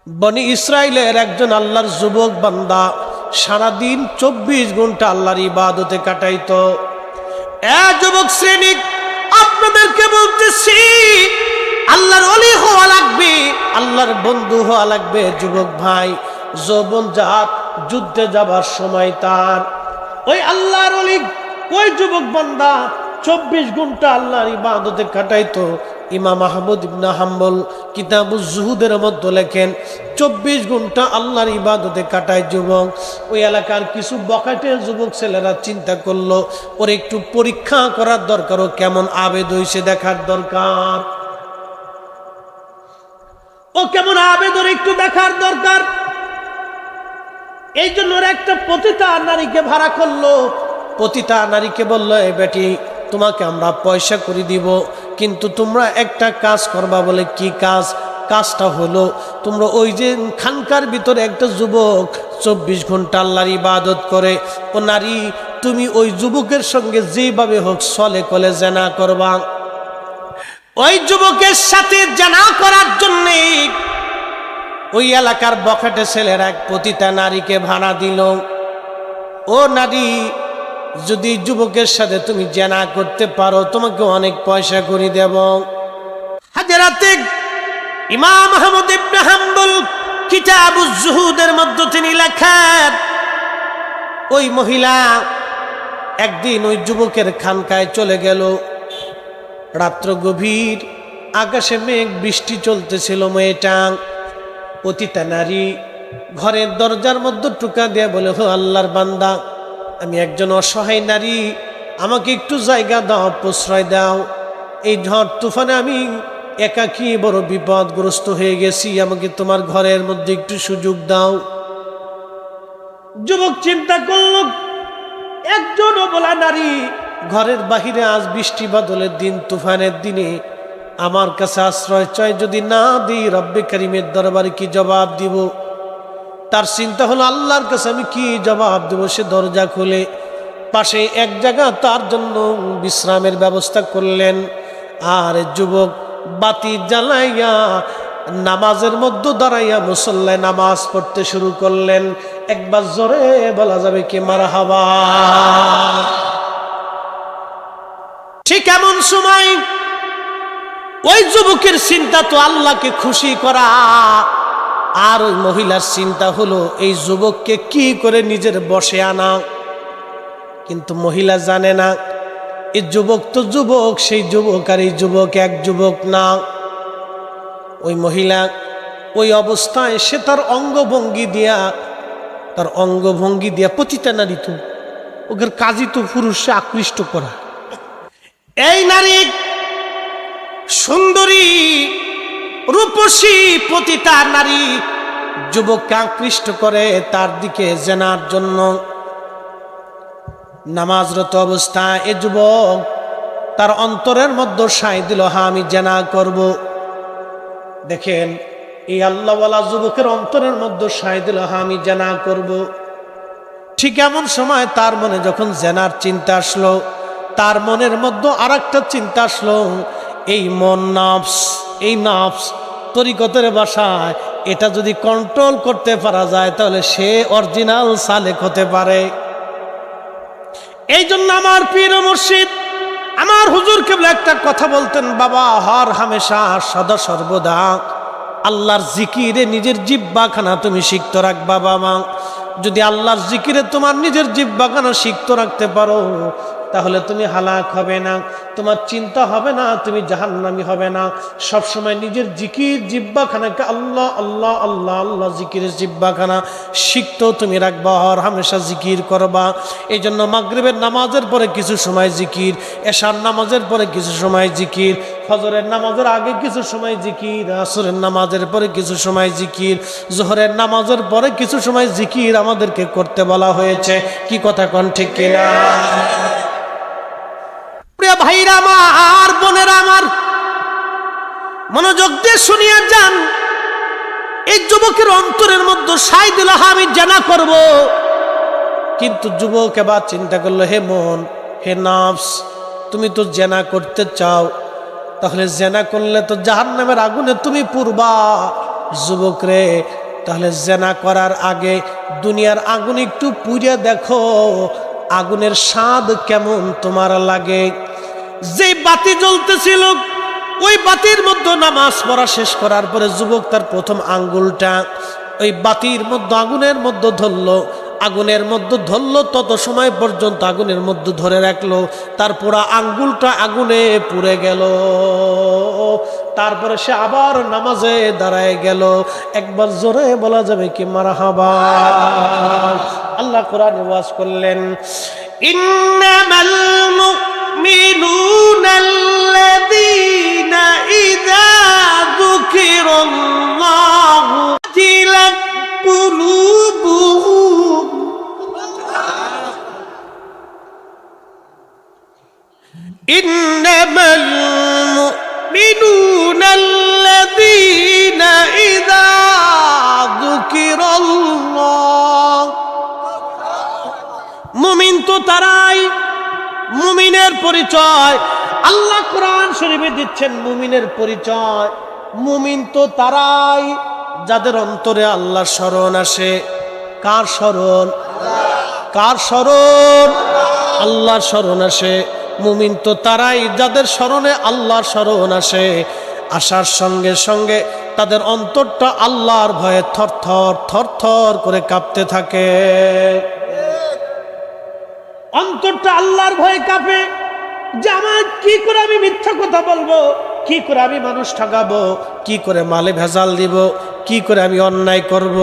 বনি ইসরাইলের একজন আল্লাহর যুবক বান্দা সারাদিন 24 ঘন্টা আল্লাহর ইবাদতে কাটাইতো। যুবক শ্রেণী, আপনাদেরকে বলতেছি, আল্লাহর ওলি হওয়া লাগবে, আল্লাহর বন্ধু হওয়া লাগবে। যুবক ভাই, যৌবন জাত যুদ্ধে যাবার সময় তার ওই আল্লাহর ওলি, ওই যুবক বান্দা 24 ঘন্টা আল্লাহর ইবাদতে কাটাইতো। ইমাম আহমদ ইবনে হাম্বল কিতাবুজ জুহুদের মধ্যে লেখেন 24 ঘন্টা আল্লাহর ইবাদতে কাটায় যুবক। ওই এলাকার কিছু বখাটে যুবক ছেলেরা চিন্তা করলো, ওর একটু পরীক্ষা করার দরকার, ও কেমন আবেদ হইছে দেখার দরকার, ও কেমন আবেদ, ওর একটু দেখার দরকার। এই জন্য ওরা একটা পতিতা নারীকে ভাড়া করলো। পতিতা নারীকে বললো, এই বেটি, তোমাকে আমরা পয়সা করে দিব, কিন্তু তোমরা একটা কাজ করবা। বলে কি কাজ? কাজটা হলো, তোমরা ওই যে খানকার ভিতরে একটা যুবক 24 ঘন্টা আল্লাহর ইবাদত করে, ও নারী, তুমি ওই যুবকের সঙ্গে যেভাবে হোক ছলে কলে জেনা করবা। ওই যুবকের সাথে জেনা করার জন্য ওই এলাকার বখাটে ছেলেরা এক পতিতা নারীকে ভাড়া দিল। ও নারী, যদি যুবকের সাথে তুমি জেনা করতে পারো, তোমাকে অনেক পয়সা করে দেব। হাজরাতে ইমাম আহমদ ইবনে হাম্বল কিতাবুজ জুহুদের মধ্যে তিনি লেখেন, ওই মহিলা একদিন ওই যুবকের খানকায় চলে গেল। রাত্র গভীর, আকাশে মেঘ, বৃষ্টি চলতেছিল। মেয়েটা পতিতা নারী ঘরের দরজার মধ্যে টুকা দিয়ে বলে, হো আল্লাহর বান্দা, আমি একজন অসহায় নারী, আমাকে একটু জায়গা দাও, প্রশ্রয় দাও। এই ঝড় তুফানে আমি একাকী বড় বিপদগ্রস্ত হয়ে গেছি, আমাকে তোমার ঘরের মধ্যে একটু সুযোগ দাও। যুবক চিন্তা করল, একজন অবলা নারী ঘরের বাহিরে, আজ বৃষ্টি বাদলের দিন, তুফানের দিনে আমার কাছে আশ্রয় চাই, যদি না দিই রব্বে কারিমের দরবারে কি জবাব দিব। তার চিন্তা হলো, আল্লাহর কাছে আমি কি জবাব দেব। সে দরজা খুলে পাশে এক জায়গা তার জন্য বিশ্রামের ব্যবস্থা করলেন। আর যুবক বাতি জ্বালাইয়া নামাজের মধ্যে দাঁড়াইয়া মুসল্লায় নামাজ পড়তে শুরু করলেন। একবার জোরে বলা যাবে কি মারহাবা। ঠিক এমন সময় ওই যুবকের চিন্তা তো আল্লাহকে খুশি করা, আর ওই মহিলার চিন্তা হলো এই যুবককে কি করে নিজের বশে আনা। কিন্তু মহিলা জানে না, এই যুবক তো যুবক, সেই যুবক আর এই যুবক এক যুবক না। ওই মহিলা ওই অবস্থায় সে তার অঙ্গভঙ্গি দিয়া পতিতা নারী, তো ওদের কাজই তো পুরুষে আকৃষ্ট করা। এই নারী সুন্দরী রূপসী পতিতা নারী যুবককে আকৃষ্ট করে তার দিকে জেনার জন্য। নামাজরত অবস্থায় এ যুবক তার অন্তরের মধ্যে সাই দিল, হ্যাঁ আমি জেনা করব। দেখেন, এই আল্লাহওয়ালা যুবকের অন্তরের মধ্যে সাই দিল, হ্যাঁ আমি জেনা করব। ঠিক এমন সময় তার মনে যখন জেনার চিন্তা আসলো, তার মনের মধ্যে আর একটা চিন্তা আসলো, এই মন নফস, এই নফস তরিকতের ভাষায় এটা যদি কন্ট্রোল করতে পারা যায়, তাহলে সে অরিজিনাল সালেক হতে পারে। এই জন্য আমার পীর মুর্শিদ, আমার হুজুর কেবল একটা কথা বলতেন, বাবা হর হামেশা সদা সর্বদা আল্লাহর জিকিরে নিজের জিহ্বাখানা তুমি সিক্ত রাখবা। বাবা, যদি আল্লাহর জিকিরে তোমার নিজের জিহ্বাখানা সিক্ত রাখতে পারো, তাহলে তুমি হালাক হবে না, তোমার চিন্তা হবে না, তুমি জাহান্নামী হবে না। সবসময় নিজের জিকির জিহ্বাখানাকে আল্লাহ আল্লাহ আল্লাহ আল্লাহ জিকিরের জিহ্বাখানা সিক্ত তুমি রাখবা, আর হামেশা জিকির করবা। এই জন্য মাগরিবের নামাজের পরে কিছু সময় জিকির, এশার নামাজের পরে কিছু সময় জিকির, ফজরের নামাজের আগে কিছু সময় জিকির, আসরের নামাজের পরে কিছু সময় জিকির, জোহরের নামাজের পরে কিছু সময় জিকির আমাদেরকে করতে বলা হয়েছে। কি কথা কোন ঠিক কিনা? প্রিয় ভাইরা আমার, বোনেরা আমার, মনোযোগ দিয়ে শুনিয়া যান। এই যুবকের অন্তরের মধ্যে সাই দিল, আমি জেনা করব। কিন্তু যুবক এবার চিন্তা করলো, হে মন, হে নফস, তুমি তো জেনা করতে চাও, তাহলে জেনা করলে তো জাহান্নামের আগুনে তুমি পুরবা। যুবক রে, তাহলে জেনা করার আগে দুনিয়ার আগুন একটু পুড়ে দেখো, আগুনের স্বাদ কেমন তোমার লাগে। যে বাতি জ্বলতেছিল ওই বাতির মধ্যে নামাজ পড়া শেষ করার পরে যুবক তার প্রথম আঙ্গুলটা ওই বাতির মধ্যে আগুনের মধ্যে ধরলো, আগুনের মধ্যে ধরলো, তত সময় পর্যন্ত আগুনের মধ্যে ধরে রাখলো, তার পুরা আঙ্গুলটা আগুনে পুড়ে গেল। তারপরে সে আবার নামাজে দাঁড়ায় গেল। একবার জোরে বলা যাবে কি মারহাবা। আল্লাহ কোরআনে ওয়াজ করলেন, ইন্নামাল মুমিনুনাল্লাযীনা ইযা যুকিরাল্লাহু ওয়াজিলাত কুলুবুহুম ইন্নামাল মুমিনুনাল্লাযীনা ইযা যুকিরাল্লাহ। মুমিন তো তারাই, মুমিনের পরিচয় আল্লাহ কোরআন শরীফে দিচ্ছেন। মুমিনের পরিচয়, মুমিন তো তারাই যাদের অন্তরে আল্লাহর স্মরণ আসে। কার স্মরণ? কার স্মরণ? আল্লাহর স্মরণ আসে। মুমিন তো তারাই যাদের স্মরণে আল্লাহর স্মরণ আসে। আসার সঙ্গে সঙ্গে তাদের অন্তরটা আল্লাহর ভয়ে থরথর থরথর করে কাঁপতে থাকে। অন্তরটা আল্লাহর ভয়ে কাঁপে যে আমার কি করে আমি মিথ্যা কথা বলবো, কি করে আমি মানুষ ঠকাবো, কি করে মালে ভেজাল দিব, কি করে আমি অন্যায় করব,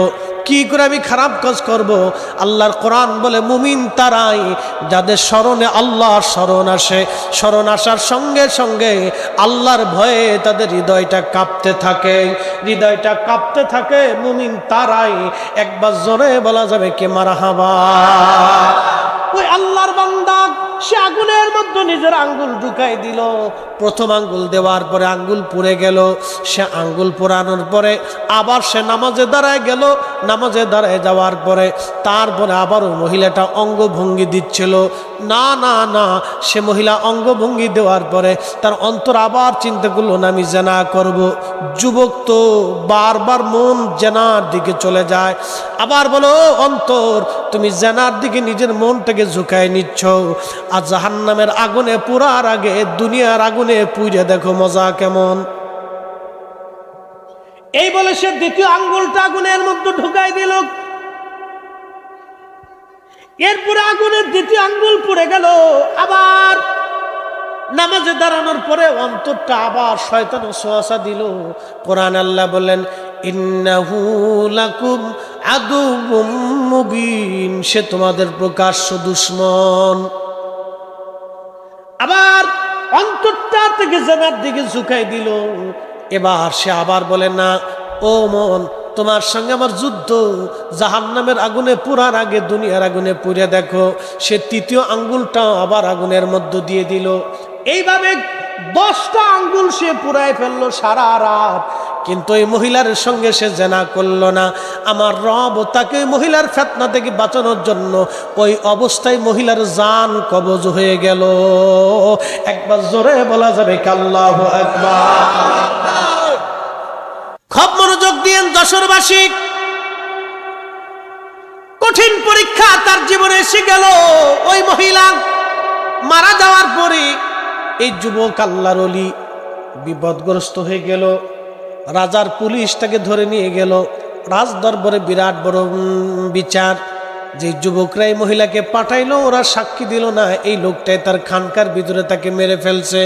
কি করে আমি খারাপ কাজ করব। আল্লাহর কোরআন বলে মুমিন তারাই যাদের স্মরণে আল্লাহর স্মরণ আসে। স্মরণ আসার সঙ্গে সঙ্গে আল্লাহর ভয়ে তাদের হৃদয়টা কাঁপতে থাকে, হৃদয়টা কাঁপতে থাকে। মুমিন তারাই। একবার জোরে বলা যাবে কি মারহাবা। ওই আল্লাহর বান্দা সে আগুনের মধ্যে নিজের আঙ্গুল ঢুকাই দিল। প্রথম আঙ্গুল দেওয়ার পরে আঙ্গুল পুড়ে গেল। সে আঙ্গুল পোড়ানোর পরে আবার সে নামাজে দাঁড়ায় গেল। নামাজে দাঁড়ায় যাওয়ার পরে তারপরে আবারও মহিলাটা অঙ্গভঙ্গি দিচ্ছিল। না না না, সে মহিলা অঙ্গভঙ্গি দেওয়ার পরে তার অন্তর আবার চিন্তা করলো না আমি জেনা করব। যুবক তো বারবার মন জেনার দিকে চলে যায়। আবার বলো অন্তর, তুমি জেনার দিকে নিজের মনটাকে ঝুঁকায় নিচ্ছ। আর জাহান্নামের আগুনে পুরার আগে দুনিয়ার আগুনে পুড়ে দেখো মজা কেমন। এই বলে সে দ্বিতীয় আঙ্গুলটা আগুনের মধ্যে ঢুকাই দিল। এরপরে আগুনের দ্বিতীয় আঙ্গুল পুড়ে গেল। আবার নামাজে দাঁড়ানোর পরে অন্তরটা আবার শয়তান ওয়াসওয়াসা দিল। কোরআন আল্লাহ বলেন, ইন্নাহু লাকুম আদুউম মুবিন, সে তোমাদের প্রকাশ্য দুশমন। আবার অন্তরটা থেকে জেনার দিকে ঝুঁকাই দিল। এবার সে আবার বলে না, ও মন, তোমার সঙ্গে আমার যুদ্ধ। জাহান্নামের আগুনে পুরার আগে দুনিয়ার আগুনে পুড়ে দেখো। সে তৃতীয় আঙ্গুলটা আবার আগুনের মধ্য দিয়ে দিল। এইভাবে 10টা আঙ্গুল সে পুরাই ফেললো সারা রাত। কিন্তু এই মহিলার সঙ্গে সে জেনা করলো না। আমার রব তাকে মহিলার ফিতনা থেকে বাঁচানোর জন্য ওই অবস্থায় মহিলার জান কবজ হয়ে গেল। একবার জোরে বলা যাবে আল্লাহু আকবার। খুব মনোযোগ দিয়েন যশোরবাসী। কঠিন পরীক্ষা তার জীবনে এসে গেল। ওই মহিলা মারা যাওয়ার পরে এই যুবক আল্লাহর ওলি বিপদগ্রস্ত হয়ে গেল। রাজার পুলিশ তাকে ধরে নিয়ে গেল। রাজ দরবারে বিরাট বড় বিচার। যে যুবকরা এই মহিলাকে পাঠাইলো, ওরা সাক্ষী দিল না এই লোকটাই তার খানকার ভিতরে তাকে মেরে ফেলছে।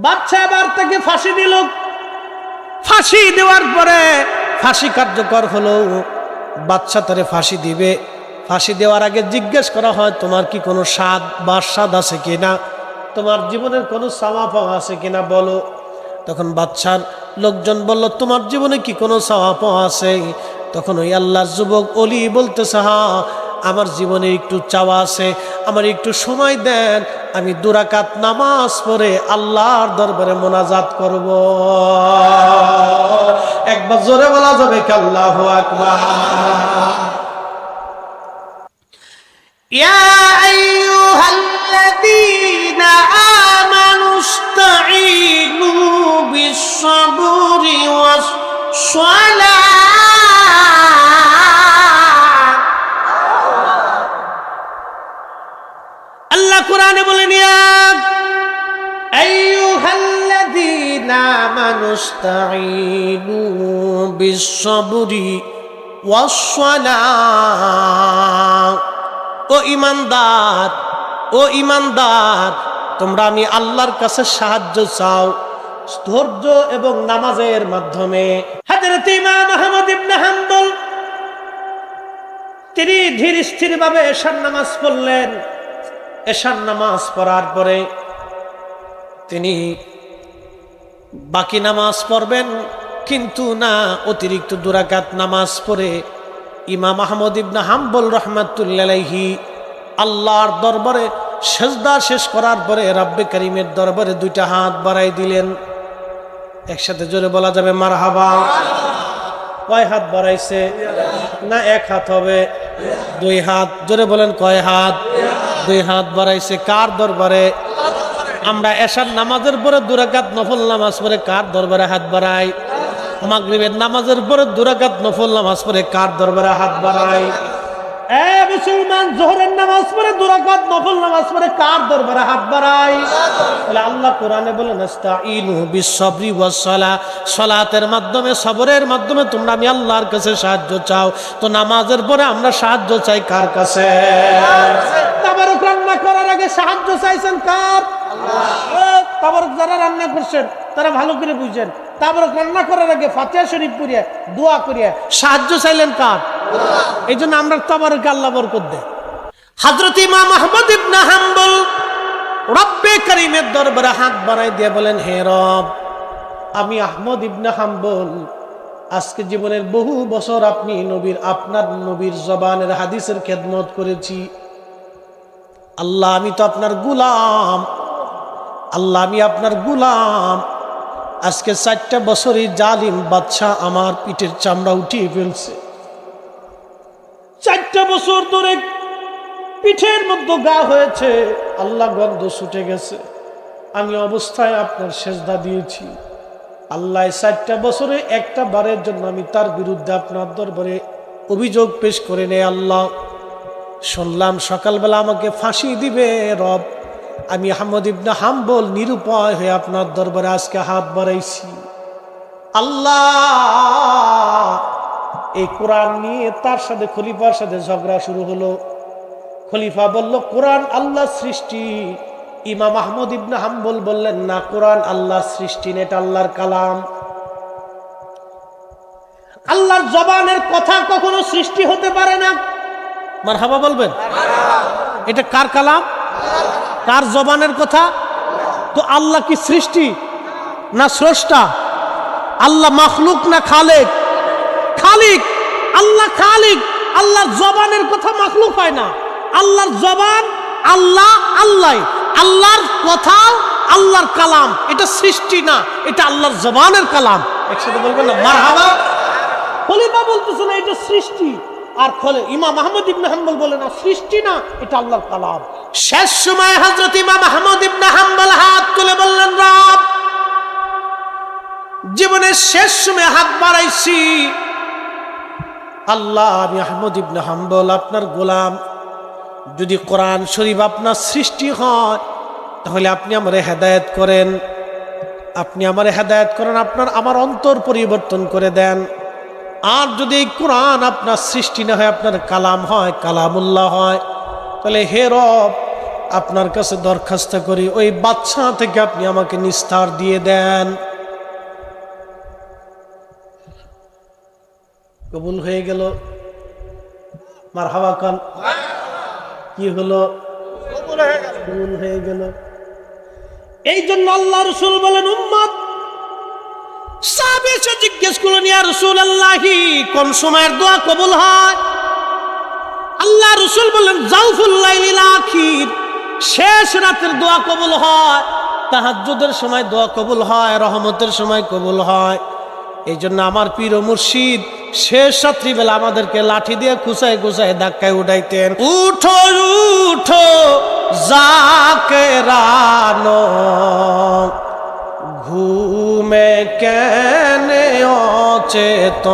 বাদশা আবার তাকে ফাঁসি দিল। ফাঁসি দেওয়ার পরে ফাঁসি কার্যকর হলো। বাদশা তারে ফাঁসি দিবে। ফাঁসি দেওয়ার আগে জিজ্ঞেস করা হয়, তোমার কি কোনো স্বাদ বা স্বাদ আছে কিনা, তোমার জীবনের কোনো চাওয়া পাওয়া আছে কিনা বলো। তখন বাদশার লোকজন বলল, তোমার জীবনে কি কোনো চাওয়া পাওয়া আছে? তখন ওই আল্লাহর যুবক অলি বলতেছে, হ্যাঁ আমার জীবনে একটু চাওয়া আছে, আমার একটু সময় দেন, আমি 2 রাকাত নামাজ পড়ে আল্লাহর দরবারে মোনাজাত করব। একবার জোরে বলা যাবে আল্লাহু আকবার। ইয়া আইয়ুহাল্লাযীনা আমানু ইসতাঈনু বিস বিস-সাবরি ওয়াস-সালাহ। আল্লাহ কোরআনে বলেন, ইয়া আইয়ুহাল্লাযীনা আমানুস্তাঈনু বিস-সাবরি ওয়াস-সালাহ। ও ঈমানদার, ও ঈমানদার, তোমরা আমি আল্লাহর কাছে সাহায্য চাও ধৈর্য এবং নামাজের মাধ্যমে। হযরত ইমাম আহমদ ইবনে হাম্বল তিনি ধীর স্থির ভাবে এশার নামাজ পড়লেন। এশার নামাজ পড়ার পরে তিনি বাকি নামাজ পড়বেন, কিন্তু না, অতিরিক্ত 2 রাকাত নামাজ পড়ে ইমাম আহমদ ইবনে হাম্বল রাহমাতুল্লাহি আলাইহি আল্লাহর দরবারে সেজদা শেষ করার পরে রব্বে করিমের দরবারে 2টা হাত বাড়াই দিলেন। একসাথে জোরে বলা যাবে মারহাবা। কয় হাত বাড়াইছে? না 1 হাত হবে? 2 হাত। জোরে বলেন কয় হাত? 2 হাত বাড়াইছে। কার দরবারে? আমরা এশার নামাজের পরে 2 রাকাত নফল নামাজ পড়ে কার দরবারে হাত বাড়াই? মাগরিবের নামাজের পরে 2 রাকাত নফল নামাজ পড়ে কার দরবারে হাত বাড়াই? এ মুসলমান, যোহরের নামাজ পড়ে 2 রাকাত নফল নামাজ পড়ে কার দরবারে হাত বাড়াই? তাহলে আল্লাহ কোরআনে বলেন, ইস্তাঈনু বিস-সাবরি ওয়াস-সালাহ। সালাতের মাধ্যমে, সবরের মাধ্যমে তোমরা আমি আল্লাহর কাছে সাহায্য চাও। তো নামাজের পরে আমরা সাহায্য চাই কার কাছে? তাবারক রান্না করার আগে সাহায্য চাইছেন কার? আল্লাহ। তাবারক যারা রান্না করছেন তারা ভালো করে বুঝেন, তাবারক রান্না করার আগে ফাতিহা শরীফ পড়িয়া দোয়া করিয়া সাহায্য চাইলেন কার? আল্লাহ। এই জন্য আমরা তাবারক আল্লাহ বরকত দেয়। হযরত ইমাম আহমদ ইবনে হাম্বল রব্বে করিমের দরবারে হাত বাড়াই দিয়ে বলেন, হে রব, আমি আহমদ ইবনে হাম্বল আজকে জীবনের বহু বছর আপনি আপনার নবীর জবানের হাদিসের খেদমত করেছি। আল্লাহ, আমি তো আপনার গোলাম। আল্লাহ, আমি আপনার গোলাম। আজকে 4টা বছরই জালিম বাদশা আমার পিঠের চামড়া উঠিয়ে ফেলছে। 4টা বছর ধরে পিঠের মধ্যে গা হয়েছে, আল্লাহ গন্ধ ছুটে গেছে। আমি অবস্থায় আপনার সেজদা দিয়েছি। আল্লাহ, 4টা বছরে একটা বারের জন্য আমি তার বিরুদ্ধে আপনার দরবারে অভিযোগ পেশ করে নেই। আল্লাহ, শুনলাম সকালবেলা আমাকে ফাঁসি দিবে। রব, আমি আহমদ ইবনে হাম্বল নিরুপায় হয়ে আপনার দরবারে আজকে হাত বাড়াইছি। আল্লাহ, এই কোরআন নিয়ে তার সাথে খলিফার সাথে ঝগড়া শুরু হলো। খলিফা বলল, কোরআন আল্লাহর সৃষ্টি। ইমাম আহমদ ইবনে হাম্বল বললেন, না, কোরআন আল্লাহর সৃষ্টি না, এটা আল্লাহর কালাম। আল্লাহর জবানের কথা কখনো সৃষ্টি হতে পারে না। মারহাবা বলবেন? এটা কার কালাম? কার জবানের কথা? তো আল্লাহ কি সৃষ্টি না স্রষ্টা? আল্লাহ মাখলুক না খালিক? খালিক। আল্লাহ খালিক। আল্লাহর জবানের কথা মাখলুক হয় না। আল্লাহর জবান আল্লাহ, আল্লাহ। আল্লাহর কথা আল্লাহর কালাম, এটা সৃষ্টি না, এটা আল্লাহর জবানের কালাম। একসাথে বলবেন না মারহাবা? খলিফা বলতেছে না এটা সৃষ্টি, আর ইমাম আহমদ ইবনে হাম্বল বলে না সৃষ্টি না, এটা আল্লাহর কালাম। শেষ সময় হযরত ইমাম আহমদ ইবনে হাম্বল হাত তুলে বললেন, রব, জীবনের শেষ সময় হাত বাড়াইছি। আল্লাহ, আমি আহমদ ইবনে হাম্বল আপনার গোলাম। যদি কোরআন শরীফ আপনার সৃষ্টি হয় তাহলে আপনি আমারে হেদায়েত করেন। আপনি আমারে হেদায়েত করেন, আমার অন্তর পরিবর্তন করে দেন। আর যদি এই কোরআন আপনার সৃষ্টি না হয়, আপনার কালাম হয়, কালামুল্লাহ হয়, তাহলে হে রব, আপনার কাছে দরখাস্ত করি ওই বাদশা থেকে আপনি আমাকে নিস্তার দিয়ে দেন। কবুল হয়ে গেল। মারহাবা খান। কি হলো? কবুল হয়ে গেল। এই জন্য আল্লাহ রাসূল বলেন, উম্মত সাহাবী এসে জিজ্ঞেস করলেন, ইয়া রাসূলুল্লাহি, কোন সময়ের দোয়া কবুল হয়? আল্লাহ রাসূল বললেন, জাওফুল লাইলিল আখির, শেষ রাতের দোয়া কবুল হয়। তাহাজ্জুদের সময় দোয়া কবুল হয়, রহমতের সময় কবুল হয়। এই জন্য আমার পীর ও মুর্শিদ শেষ রাত্রিবেলা আমাদেরকে লাঠি দিয়ে কুচায় কুচায় ধাক্কায় উঠাইতেন। উঠো উঠো জাকেরানো, ঘুমে কেনে অচেতন,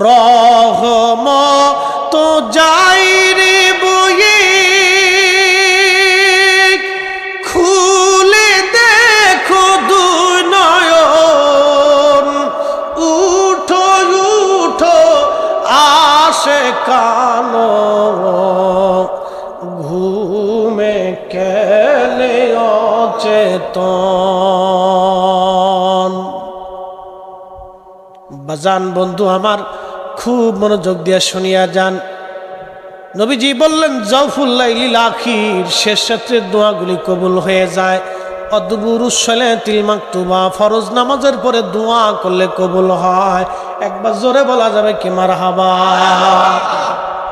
রহমত যাই রে বয়ে, খুলে দেখো দুই নয়ন, উঠো উঠো আসে কানো, ঘুমে কেনে অচেতন। বাজান বন্ধু আমার, খুব মনোযোগ দিয়ে শুনিয়া যান। নবীজি বললেন জাওফুল লাইলিল আখির, শেষ রাত্রের দোয়াগুলি কবুল হয়ে যায়। অদবুরুস সালাতিল মাকতুবা, ফরজ নামাজের পরে দোয়া করলে কবুল হয়। একবার জোরে বলা যাবে কি মারহাবা?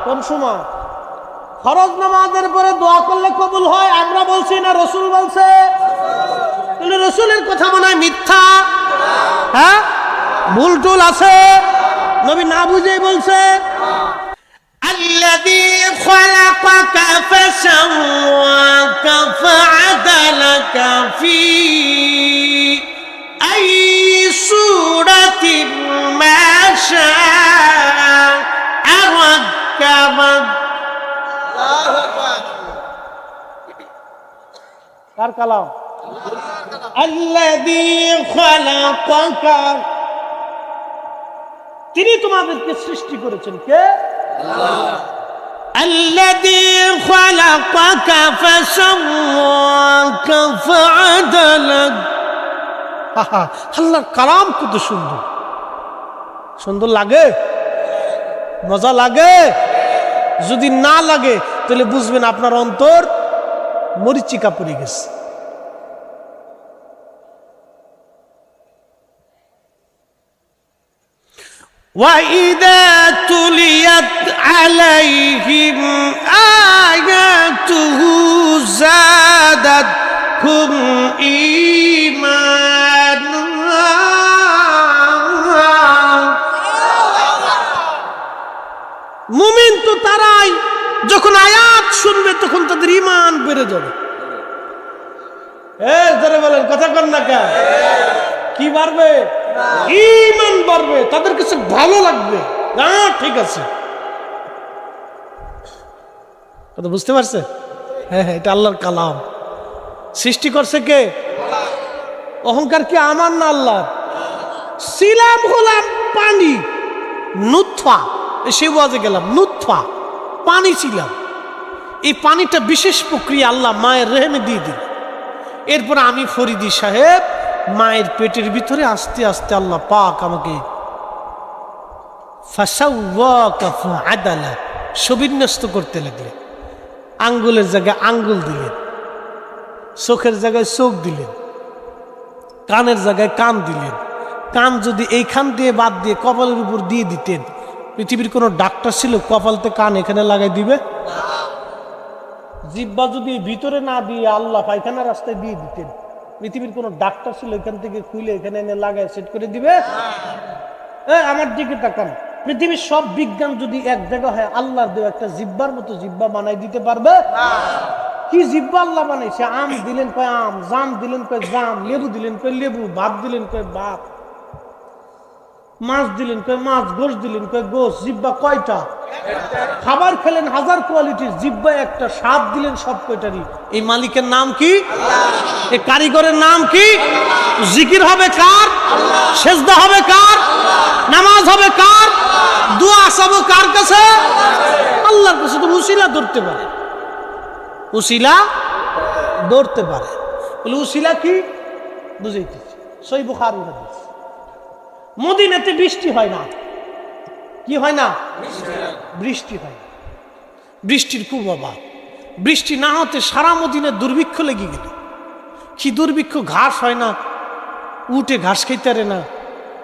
কোন সময়? ফরজ নামাজের পরে দোয়া করলে কবুল হয়। আমরা বলছি না রাসূল বলছে? তাহলে রাসূলের কথা মনে হয় মিথ্যা? হ্যাঁ, ভুল টুল আছে? নবী না বুঝেই বলছে। الذي خلقك فسواك فعدلك في أي صورة ما شاء ركبك। কার কালাম? الذي خلقك, তিনি তোমাদেরকে সৃষ্টি করেছেন। কে? الذي خلقك فسواك فعدلك। আল্লাহর কালাম কত সুন্দর! সুন্দর লাগে? মজা লাগে? যদি না লাগে তাহলে বুঝবেন আপনার অন্তর মরিচিকা পড়ে গেছে। وَإِذَا تُلِيَتْ عَلَيْهِمْ آيَاتُهُ زَادَتْهُمْ إِيمَانًا। মুমিন তো তারাই যখন আয়াত শুনবে তখন তাদের ঈমান বেড়ে যাবে। যারা বলেন কথা কন না কেন? কি বাড়বে? ঈমান বাড়বে, তাদের কাছে ভালো লাগবে। না ঠিক আছে, কথা বুঝতে পারছে? হ্যাঁ, এটা আল্লাহর কালাম। সৃষ্টি করছে কে? অহংকার কি আমার না আল্লাহর? ছিলাম হলাম পানি, নুতফা, সে ওয়াজে গেলাম, নুতফা পানি ছিলাম। এই পানিটা বিশেষ প্রক্রিয়া আল্লাহ মায়ের রেহেমে দিয়ে দিল। এরপর আমি ফরিদি সাহেব মায়ের পেটের ভিতরে আস্তে আস্তে আল্লাহ পাক আমাকে সুবিন্যস্ত করতে লাগলেন। আঙ্গুলের জায়গায় আঙ্গুল দিলেন, চোখের জায়গায় চোখ দিলেন, কানের জায়গায় কান দিলেন। কান যদি এইখান দিয়ে বাদ দিয়ে কপালের উপর দিয়ে দিতেন, পৃথিবীর কোনো ডাক্তার ছিল কপালতে কান এখানে লাগাই দিবে? জিহ্বা যদি ভিতরে না দিয়ে আল্লাহ পায়খানা রাস্তায় দিয়ে দিতেন, পৃথিবীর কোন ডাক্তার ছিল এখান থেকে খুলে এখানে এনে লাগায় সেট করে দিবে? আমার দিকে তাকান, পৃথিবীর সব বিজ্ঞান যদি এক জায়গা হয়, আল্লাহর দেওয়া একটা জিহ্বার মতো জিহ্বা বানাই দিতে পারবে? কি জিহ্বা আল্লাহ বানাইছে! আম দিলেন কয় আম, জাম দিলেন কয় জাম, লেবু দিলেন কয় লেবু, ভাত দিলেন কয় ভাত, মাছ দিলেন কয় মাছ, গোশ দিলেন কয় গোশ। জিহ্বা কয়টা? খাবার খেলেন হাজার কোয়ালিটির, জিহ্বা একটা। স্বাদ দিলেন সব কয়টারই। এই মালিকের নাম কি? এই কারিগরের নাম কি? জিকির হবে কার? সেজদা হবে কার? নামাজ হবে কার? দোয়া চাবো কার কাছে? আল্লাহর কাছে। তো উসিলা ধরতে পারে, উসিলা ধরতে পারে। বলে উসিলা কি বুঝাইতেছি। সহিহ বুখারী হাদিস। মদিনাতে বৃষ্টি হয় না। কি হয় না? বৃষ্টি হয় না। বৃষ্টির খুব অভাব। বৃষ্টি না হতে সারা মদিনায় দুর্ভিক্ষ লেগে গেল। কি দুর্ভিক্ষ! ঘাস হয় না, উঠে ঘাস খাইতে পারে না।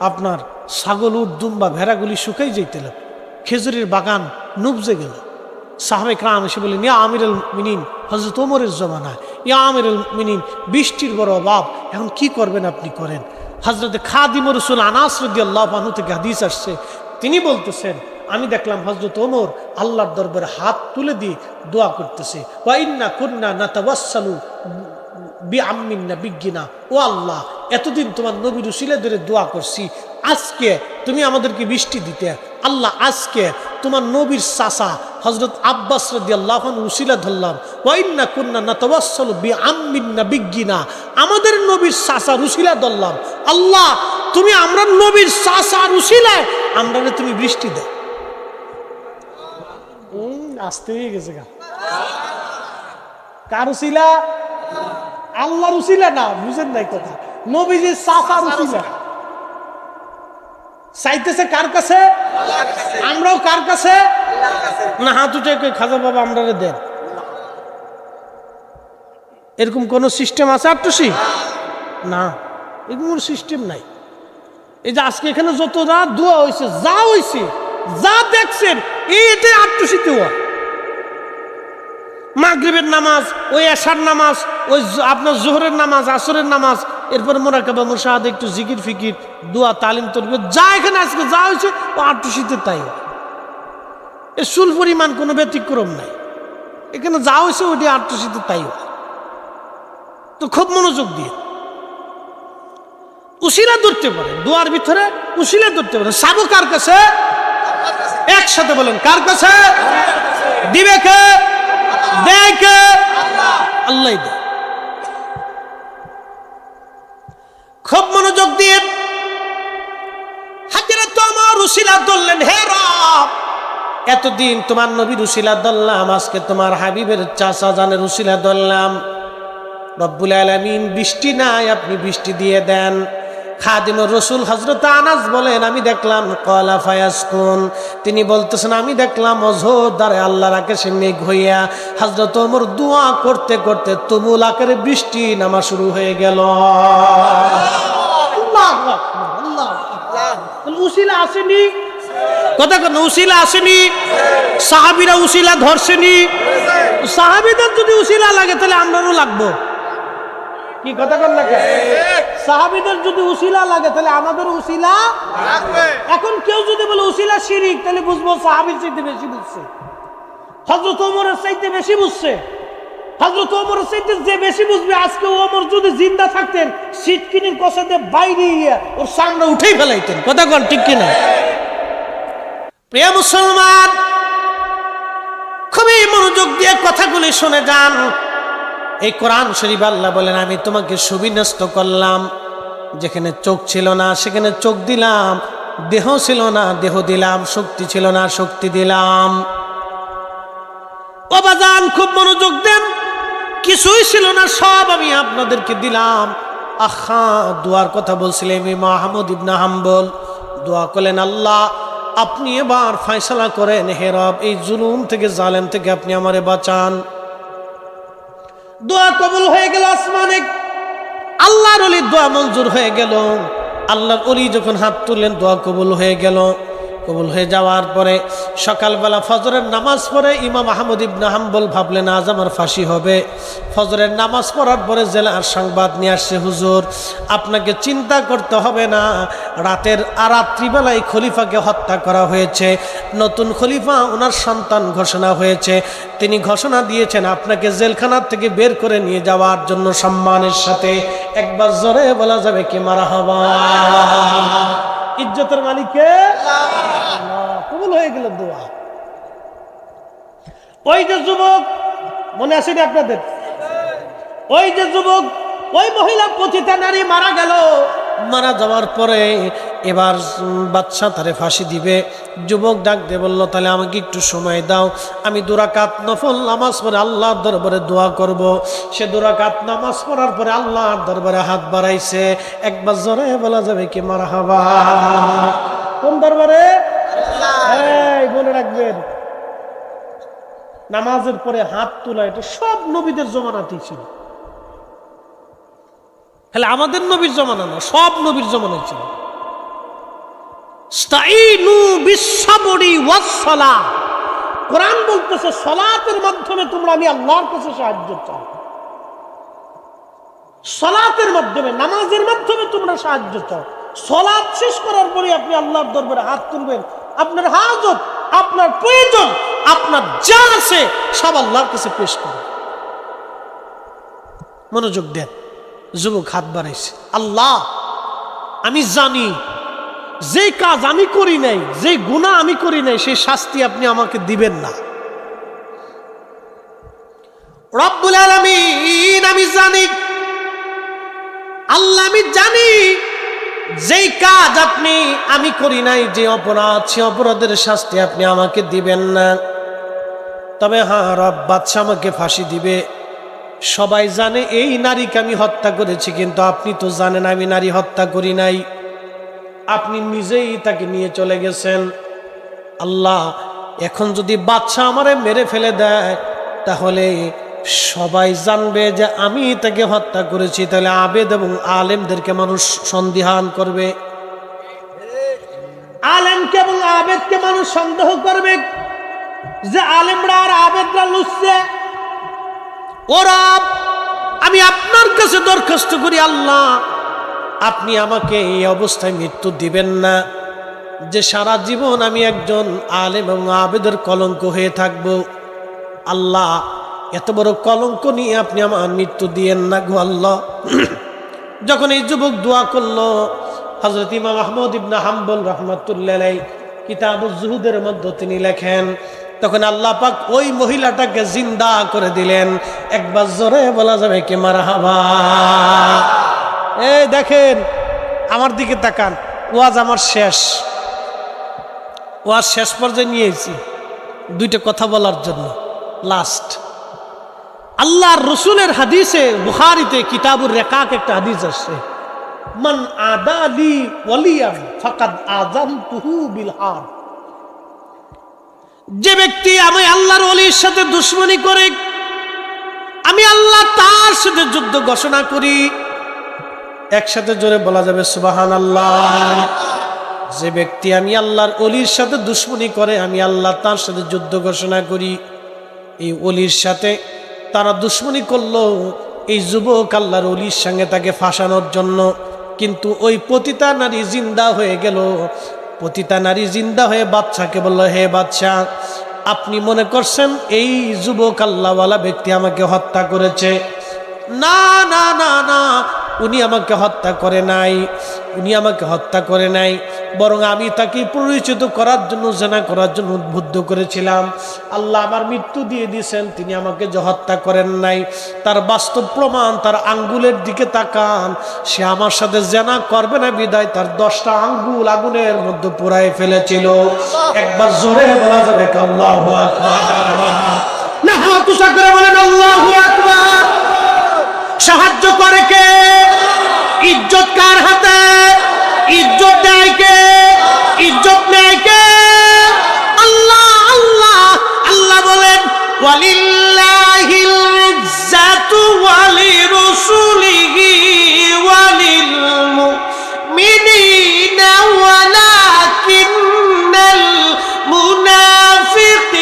আপনার ছাগল, উট, দুম্বা, ভেড়াগুলি শুকাই যাইতে লাগ। খেজুরের বাগান নুবজে গেল। সাহাবে کرام এসে বলেন, ইয়া আমিরুল মুমিনিন, হযরত ওমরের জমানায়, ইয়া আমিরুল মুমিনিন, বৃষ্টির বড় অভাব, এখন কি করবেন আপনি করেন। হযরত খাদিম রাসূল আনাস রাদিয়াল্লাহু আনহু থেকে হাদিস আসছে, তিনি বলতেছেন, আমি দেখলাম হযরত ওমর আল্লাহর দরবারে হাত তুলে দিয়ে দোয়া করতেছে। ওয়া ইন্না কুন্না নাতাওয়াসসালু বিআম্মিন নাবিয়্যিনা, ও আল্লাহ এতদিন তোমার নবীর উসিলা ধরে দোয়া করছি, আজকে তুমি আমাদেরকে বৃষ্টি দিতে। আল্লাহ আজকে তোমার নবীর চাচা হযরত আব্বাস রাদিয়াল্লাহু আনহু উসিলা ধরলাম, ওয়া ইন্না কুন্না নাতাওয়াসসালু বিআম্মিন নাবিয়্যিনা, আমাদের নবীর চাচার উসিলা ধরলাম। আল্লাহ তুমি আমরা নবীর চাচার উসিলায় আমরা তুমি বৃষ্টি দাও। আসতে হয়ে গেছে গা। কার উসিলা? আল্লাহর উসিলা না, বুঝেন নাই কথা। নবীজির চাচার উসিলা চাইতেছে কার কাছে? আমরাও কার কাছে? না হাত উঠে খাজা বাবা আমরা দেন, এরকম কোন সিস্টেম আছে আটটুসি? না, এরকম কোন সিস্টেম নাই। এই যে আজকে এখানে যত রাত দোয়া হয়েছে, যা হয়েছে, যা দেখছেন, এটাই আটটুসিতে হওয়া। মাগরিবের নামাজ, ওই এশার নামাজ, ওই আপনার জোহরের নামাজ, আসরের নামাজ, এরপর মোরাকাবা মুশাহাদা, একটু জিকির ফিকির, দোয়া, তালিম, তরবিয়ত, যা এখানে আজকে যা হয়েছে ও আটটুসিতে তাই। এর সুল পরিমাণ কোনো ব্যতিক্রম নাই। এখানে যা হয়েছে ওইটি আটটুসিতে তাই। তো খুব মনোযোগ দিয়ে উসিলা ধরতে পারে, দোয়ার ভিতরে উসিলা ধরতে পারে। সাবু কার কাছে? একসাথে বলেন, কার কাছে? দিবে কে? দেয় কে? আল্লাহ দেয়। খুব মনোযোগ দিয়ে হাজরা তো আমার উসিলা ধরলেন, হে রব এতদিন তোমার নবীর উসিলা ধরলাম, আজকে তোমার হাবিবের চাচা জানের উসিলা ধরলাম। রব্বুল আলামিন বৃষ্টি নাই, আপনি বৃষ্টি দিয়ে দেন। খাদিমুর রাসূল হযরত আনাস বলেন, আমি দেখলাম ক্বালা ফায়াসকুন, তিনি বলতেছেন আমি দেখলাম অঝোর দ্বারে আল্লাহর আকাশে মেঘ হইয়া হযরত ওমর দোয়া করতে করতে তুমুল আকারে বৃষ্টি নামা শুরু হয়ে গেল। আল্লাহু আকবার, আল্লাহু আকবার। উসিলা আসেনি? কথা কোন উসিলা আসেনি? সাহাবীরা উসিলা ধরছেনি? সাহাবীদের যদি উসিলা লাগে তাহলে আমরাও লাগবো। কি কথা কন না? সাহাবীদের যদি উসিলা লাগে তাহলে আমাদের উসিলা লাগবে। এখন কেউ যদি বলে উসিলা শিরিক, তাহলে বুঝবো সাহাবীর চাইতে বেশি বুঝছে, হযরত ওমরের চাইতে বেশি বুঝছে। হযরত ওমরের চাইতে যে বেশি বুঝবে, আজকে ওমর যদি জিন্দা থাকতেন সিটকিনির কষাতে বাইরে ওর সামনে উঠেই ফেলাইতেন। কথা কন ঠিক কিনা? প্রিয় মুসলমান, খুবই মনোযোগ দিয়ে কথাগুলি শুনে যান। এই কোরআন শরীফ আল্লাহ বলেন, আমি তোমাকে সুবিন্যস্ত করলাম, যেখানে চোখ ছিল না সেখানে চোখ দিলাম, দেহ ছিল না দেহ দিলাম, শক্তি ছিল না শক্তি দিলাম। ও বাজান খুব মনোযোগ দেন, কিছুই ছিল না সব আমি আপনাদেরকে দিলাম। আহা, দোয়ার কথা বলছিলেন ইমাম আহমদ ইবনে হাম্বল, দোয়া করলেন আল্লাহ আপনি এবার ফয়সালা করেন, হে রব এই জুলুম থেকে, জালেম থেকে আপনি আমারে বাঁচান। দোয়া কবুল হয়ে গেল আসমানে, আল্লাহর ওলির দোয়া মঞ্জুর হয়ে গেল। আল্লাহর ওলি যখন হাত তুললেন দোয়া কবুল হয়ে গেল। কবুল হয়ে যাওয়ার পরে সকালবেলা ফজরের নামাজ পড়ে ইমাম আহমদ ইবনে হাম্বল ভাবলেন আজ আমার ফাঁসি হবে। ফজরের নামাজ পড়ার পরে জেলার সংবাদ নিয়ে আসছে, হুজুর আপনাকে চিন্তা করতে হবে না, রাত্রিবেলায় খলিফাকে হত্যা করা হয়েছে, নতুন খলিফা ওনার সন্তান ঘোষণা হয়েছে, তিনি ঘোষণা দিয়েছেন আপনাকে জেলখানার থেকে বের করে নিয়ে যাওয়ার জন্য সম্মানের সাথে। একবার জোরে বলা যাবে কি মারহাবা? ইজ্জতের মালিককে আল্লাহ। কবুল হয়ে গেল দোয়া। ওই যে যুবক, মনে আছে না আপনাদের? ওই যে যুবক, ওই মহিলা পতিতা নারী মারা গেল। মারা যাওয়ার পরে এবার বাদশা তারে ফাঁসি দিবে। যুবক ডাক দিয়ে বলল, তাহলে আমাকে একটু সময় দাও, আমি 2 রাকাত নফল নামাজ পড়ে আল্লাহর দরবারে দোয়া করব। সে 2 রাকাত নামাজ পড়ার পরে আল্লাহর দরবারে হাত বাড়াইছে। একবার জোরে বলা যাবে কি মারহাবা? কোন দরবারে? এই বলে রাখবেন, নামাজের পরে হাত তোলা এটা সব নবীদের জমানাতেই ছিল। তাহলে আমাদের নবীর জমানা না, সব নবীর জমানায় ছিল। ইস্তাইনু বিসসাবরি ওয়াস-সালাহ, কোরআন বলতেছে সালাতের মাধ্যমে তোমরা আমি আল্লাহর কাছে সাহায্য চাও। সালাতের মাধ্যমে, নামাজের মাধ্যমে তোমরা সাহায্য চাও। সালাত শেষ করার পরে আপনি আল্লাহর দরবারে হাত তুলবেন, আপনার হাজত, আপনার প্রয়োজন, আপনার যা আছে সব আল্লাহর কাছে পেশ করুন। মনোযোগ দেন। যুবক হাত বাড়াইছে, আল্লাহ আমি জানি যে কাজ আমি করি নাই, যে গুনাহ আমি করি নাই, সেই শাস্তি আপনি আমাকে দিবেন না। রব্বুল আলামিন আমি জানি, আল্লাহ আমি জানি যেই কাজ আমি করি নাই, যে অপরাধ, সে অপরাধের শাস্তি আপনি আমাকে দিবেন না। তবে হ্যাঁ রব, বাদশা আমাকে ফাঁসি দিবে। সবাই জানে এই নারীকে আমি হত্যা করেছি, কিন্তু আপনি তো জানেন আমি নারী হত্যা করি নাই। আপনি নিজেই তাকে নিয়ে চলে গেছেন। আল্লাহ, এখন যদি বাদশা আমারে মেরে ফেলে দেয়, তাহলে সবাই জানবে যে আমি তাকে হত্যা করেছি। তাহলে আবেদ এবং আলেমদেরকে মানুষ সন্দেহান করবে, আলেমকে এবং আবেদকে মানুষ সন্দেহ করবে যে আলেমরা আর আবেদরা লুচছে। ওরা, আমি আপনার কাছে দরখাস্ত করি আল্লাহ, আপনি আমাকে এই অবস্থায় মৃত্যু দিবেন না, যে সারা জীবন আমি একজন আলেম এবং আবেদের কলঙ্ক হয়ে থাকব। আল্লাহ, এত বড় কলঙ্ক নিয়ে আপনি আমার মৃত্যু দিয়েন না গো আল্লাহ। যখন এই যুবক দোয়া করলো, হযরত ইমাম আহমদ ইবনে হাম্বল রাহমাতুল্লাহ আলাইহি কিতাবুজ জুহুদের মধ্যে তিনি লেখেন, তখন আল্লাহ পাক ওই মহিলাটাকে জিন্দা করে দিলেন। একবার জোরে বলা যাবে কি মারহাবা? এই দেখেন, আমার দিকে তাকান, ওয়াজ আমার শেষ, ওয়াজ শেষ পর্যায়ে নিয়েছি দুইটা কথা বলার জন্য। লাস্ট, আল্লাহর রসুলের হাদিসে, বুখারীতে কিতাবুর রিকাক একটা হাদিস আছে, মান আদালি ওয়ালিয়ান ফাকাদ আযানতুহু বিল হারব। যে ব্যক্তি আমি আল্লাহর ওলির সাথে দুশমনি করে, আমি আল্লাহ তার সাথে যুদ্ধ ঘোষণা করি। একসাথে জোরে বলা যাবে সুবহানাল্লাহ। যে ব্যক্তি আমি আল্লাহর ওলির সাথে দুশমনি করে, আমি আল্লাহ তার সাথে যুদ্ধ ঘোষণা করি। এই ওলির সাথে তারা দুশমনি করলো এই যুবক আল্লাহর ওলির সঙ্গে তাকে ফাঁসানোর জন্য, কিন্তু ওই পতিতা নারী জিন্দা হয়ে গেল। পতিতা নারী জিন্দা হয়ে বাদশাকে বলল, হে বাদশা, আপনি মনে করছেন এই যুবক আল্লাহওয়ালা ব্যক্তি আমাকে হত্যা করেছে? না না না না, উনি আমাকে হত্যা করে নাই, উনি আমাকে হত্যা করে নাই, বরং আমি তাকে পরিচিত করার জন্য, জেনা করার জন্য উদ্বুদ্ধ করেছিলাম। আল্লাহ আমার মৃত্যু দিয়ে দিয়েছেন, তিনি আমাকে যে হত্যা করেন নাই তার বাস্তব প্রমাণ। তার আঙ্গুলের দিকে তাকান, সে আমার সাথে জেনা করবে না বিদায় তার 10টা আঙ্গুল আগুনের মধ্যে পুড়াই ফেলেছিল। একবার জোরে বলা যাবে আল্লাহু আকবার। না হাত উঁচা করে বলেন আল্লাহু আকবার। সাহায্য করে কে? ইজ্জত কার হাতে? ইজ্জত দেয় কে? ইজ্জত নেয় কে? আল্লাহ। আল্লাহ আল্লাহ বলেন, ওয়ালিল্লাহিল ইজ্জাতু ওয়ালিরুসুলিহি ওয়ালিল মুমিনিনা ওয়ালাকিন্নাল মুনাফিকিন,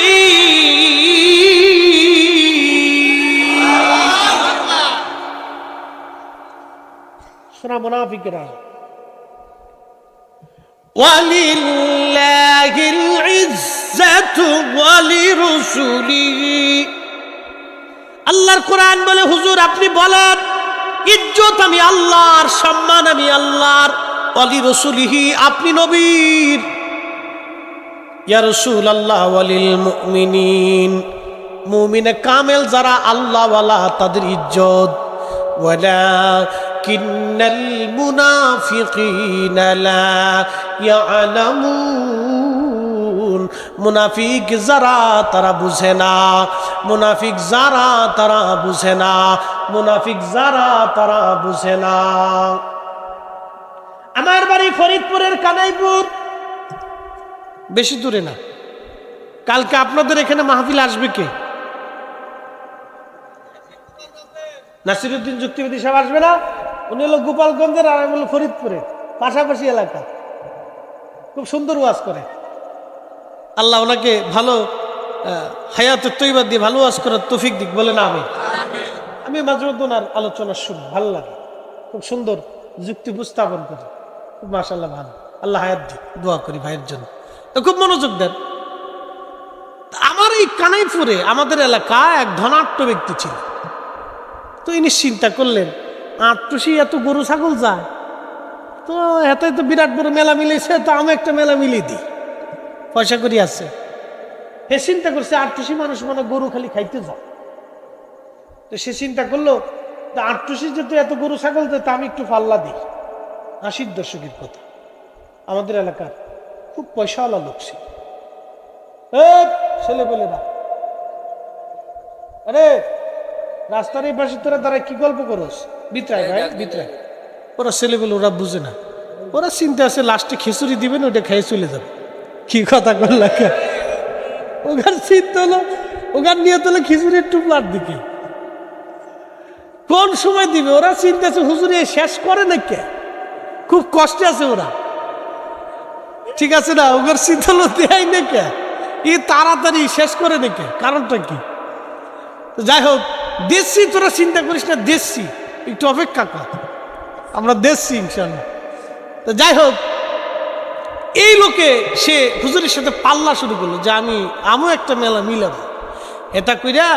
মুনাফিকরা, ওয়ালিল্লাহিল ইজ্জাতু ওয়ালিরুসুলিহি। আল্লাহর কোরআন বলে, হুজুর আপনি বলেন ইজ্জত আমি আল্লাহর, সম্মান আমি আল্লাহর, ওয়ালিরুসুলিহি আপনি নবীর। ইয়া রাসূলুল্লাহ, ওয়ালিল মুমিনিন, মুমিনে কামেল যারা আল্লাহওয়ালা তাদের ইজ্জত। ওয়ালাকিন্নাল মুনাফিকিনা লা ইয়ালামুন, মুনাফিক যারা তারা বুঝে না, মুনাফিক যারা তারা বুঝে না, মুনাফিক যারা তারা বুঝে না। আমার বাড়ি ফরিদপুরের কানাইপুর, বেশি দূরে না। কালকে আপনাদের এখানে মাহফিল আসবে কে? নাসিরউদ্দিন যুক্তিবাদী সাহেব আসবে না? উনি হলো গোপালগঞ্জের, আর আমি হলো ফরিদপুরের, পাশাপাশি এলাকা। খুব সুন্দর ওয়াজ করে। আল্লাহ ওনাকে ভালো হায়াতের তৈবা দিয়ে ভালো ওয়াজ করার তৌফিক দিক, বলে না আমি মাঝে মধ্যে ওনার আলোচনা শুনি, ভালো লাগে। খুব সুন্দর যুক্তি উপস্থাপন করে, খুব মাশাআল্লাহ ভালো। আল্লাহ হায়াত দিক, দোয়া করি ভাইয়ের জন্য, খুব মনোযোগ দেন। আমার এই কানাইপুরে আমাদের এলাকায় এক ধনাঢ্য ব্যক্তি ছিল। তো ইনি চিন্তা করলেন আটটুসি এত গরু ছাগল যায়, তো এত তো বিরাট বড় মেলা মিলেছে, তো আমি একটা মেলা মিলিয়ে দিই, পয়সা করি আছে। সে চিন্তা করছে আটটুসি মানুষ মানে গরু খালি খাইতে যায়, তো সে চিন্তা করলো আটটুসি যেহেতু এত গরু ছাগল যায়, তা আমি একটু পাল্লা দিই। 80 দশকের কথা, আমাদের এলাকার খুব পয়সাওয়ালা লোক ছিল। ছেলে বলে না, আরে রাস্তার এই পাশে তোরা দাঁড়ায় কি গল্প করস, বিতরায় ভাই বিতরায়। ওরা ছেলে বলে, ওরা বুঝে না, ওরা চিন্তা আছে লাস্টে খিচুড়ি দিবেন, ওটা খেয়ে চলে যাবে। কি কথা করল, ওখান চিন্তা হলো, ওখান নিয়ে তোলে খিচুড়ির টুপলার দিকে কোন সময় দিবে। ওরা চিন্তা আছে হুজুরি শেষ করে না, কে খুব কষ্টে আছে ওরা, ঠিক আছে না, ওদের চিন্তা হলো দেয় না কে, ই তাড়াতাড়ি শেষ করে নাকি, কারণটা কি। যাই হোক, দেখছি, তোরা চিন্তা করিস না, দেখছি, একটু অপেক্ষা কর, আমরা দেখছি ইনশাল্লাহ। তো যাই হোক, এই লোকে সে হুজুরের সাথে পাল্লা শুরু করলো যে আমিও একটা মেলা মিলাবো। এটা কইরা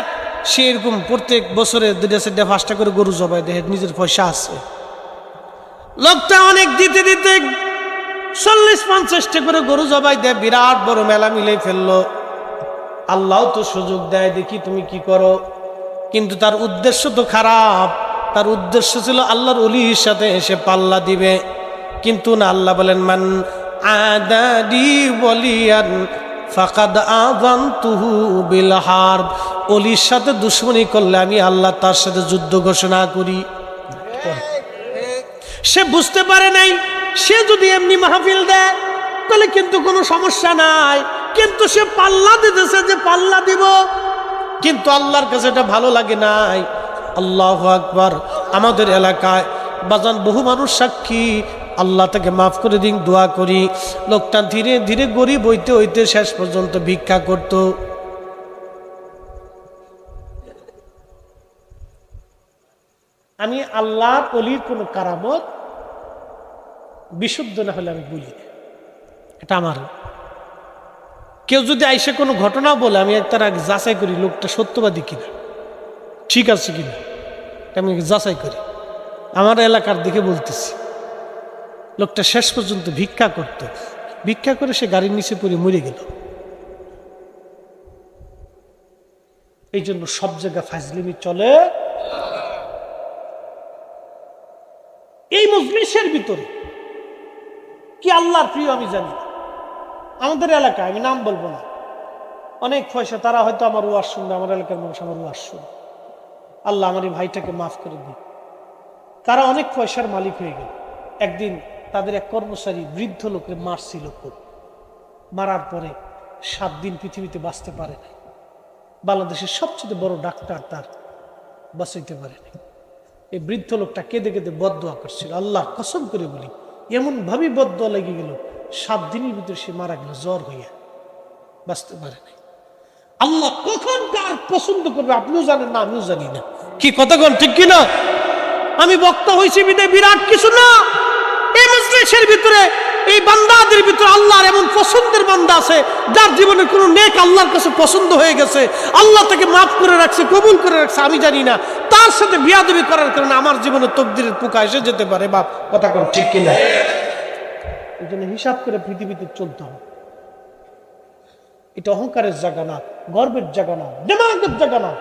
সে এরকম প্রত্যেক বছরে 2-4-5টা করে গরু জবাই দেয়, নিজের পয়সা আছে। লোকটা অনেক দিতে দিতে 40-50টা করে গরু জবাই দেয়, বিরাট বড় মেলা মিলে ফেললো। আল্লাহ তো সুযোগ দেয়, দেখি তুমি কি করো। কিন্তু তার উদ্দেশ্য তো খারাপ, তার উদ্দেশ্য ছিল আল্লাহর ওলির সাথে এসে পাল্লা দিবে। কিন্তু না, আল্লাহ বলেন মান আদাদি ওয়ালিয়ান ফাকাদ আযানতুহু বিল হারব। ওলির সাথে দুশমনি করলে আমি আল্লাহ তার সাথে যুদ্ধ ঘোষণা করি। সে বুঝতে পারে নাই, সে যদি এমনি মাহফিল দেয় তাহলে কিন্তু কোনো সমস্যা নাই, কিন্তু সে পাল্লা দিতেছে যে পাল্লা দিব, কিন্তু আল্লাহর কাছে এটা ভালো লাগে নাই। আল্লাহু আকবার। আমাদের এলাকায় বাজান বহু মানুষ সাক্ষী, আল্লাহ তাকে মাফ করে দিন, দোয়া করি। লোকটা ধীরে ধীরে গরিব হইতে হইতে শেষ পর্যন্ত ভিক্ষা করত। আমি আল্লাহর ওলির কোনো কারামত বিশুদ্ধ না হলে আমি বলি না, এটা আমার। কেউ যদি আইসে কোনো ঘটনা বলে, আমি তার আগে যাচাই করি লোকটা সত্যবাদী কিনা, ঠিক আছে কিনা, আমি যাচাই করি। আমার এলাকার দিকে বলতেছি, লোকটা শেষ পর্যন্ত ভিক্ষা করত, ভিক্ষা করে সে গাড়ির নিচে পড়ে মরে গেল। এই জন্য সব জায়গায় ফাজলিমি চলে। এই মজলিসের ভিতরে কি আল্লাহর প্রিয় আমি জানি, আমাদের এলাকায়, আমি নাম বলবো না, অনেক পয়সা, তারা হয়তো আমার ওয়াজ শুনবে, আমার এলাকার মানুষ আমার ওয়াজ শুনবে, আল্লাহ আমার এই ভাইটাকে মাফ করে দিন। তারা অনেক পয়সার মালিক হয়ে গেল। একদিন তাদের এক কর্মচারী বৃদ্ধ লোককে মারছিল, খুব মারার পরে 7 দিন পৃথিবীতে বাঁচতে পারে নাই। বাংলাদেশের সবচেয়ে বড় ডাক্তার তার বাঁচাইতে পারে নাই। এই বৃদ্ধ লোকটা কেঁদে কেঁদে বদদোয়া করছিল, আল্লাহ কসম করে বলি, এমন ভাবে বদদোয়া লেগে গেল, 7 দিনের ভিতরে সে মারা গেল, জ্বর হইয়া, বাঁচতে পারে নাই। আল্লাহ কখন কার পছন্দ করবে আপনিও জানেন না, আমিও জানি না। কি কতক্ষণ ঠিক কিনা? আমি বক্তা হয়েছি বিদায় বিরাট কিছু না। এই মজলিসের ভিতরে, এই বান্দাদের ভিতরে আল্লাহর এমন পছন্দের বান্দা আছে, যার জীবনে কোনো নেক আল্লাহর কাছে পছন্দ হয়ে গেছে, আল্লাহ তাকে মাফ করে রাখছে, কবুল করে রাখছে, আমি জানি না। তার সাথে বিয়াদবি করার কারণে আমার জীবনে তকদিরের পোকা এসে যেতে পারে। বাপ কথা কোন ঠিক কিনা? এই জন্য হিসাব করে পৃথিবীতে চলতে হবে। এটা অহংকারের জায়গা না, গর্বের জায়গা না, দিমাগের জায়গা না।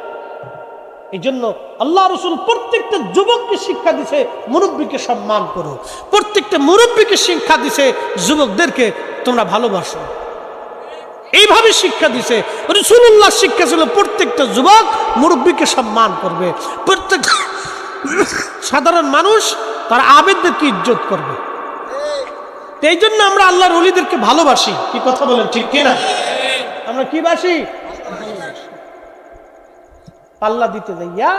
এই জন্য আল্লাহ রসুল প্রত্যেকটা যুবককে শিক্ষা দিছে, মুরব্বীকে সম্মান করো। প্রত্যেকটা মুরব্বীকে শিক্ষা দিছে, যুবকদেরকে তোমরা ভালোবাসো, এইভাবে শিক্ষা দিছে। রাসূলুল্লাহ শিক্ষা ছিল প্রত্যেকটা যুবক মুরব্বীকে সম্মান করবে, প্রত্যেক সাধারণ মানুষ তারা আবেদদেরকে ইজ্জত করবে। এই জন্য আমরা আল্লাহর ওলিদেরকে ভালোবাসি। কি কথা বলেন ঠিক কিনা? আমরা কি বাসি? পাল্লা দিতে যাইয়া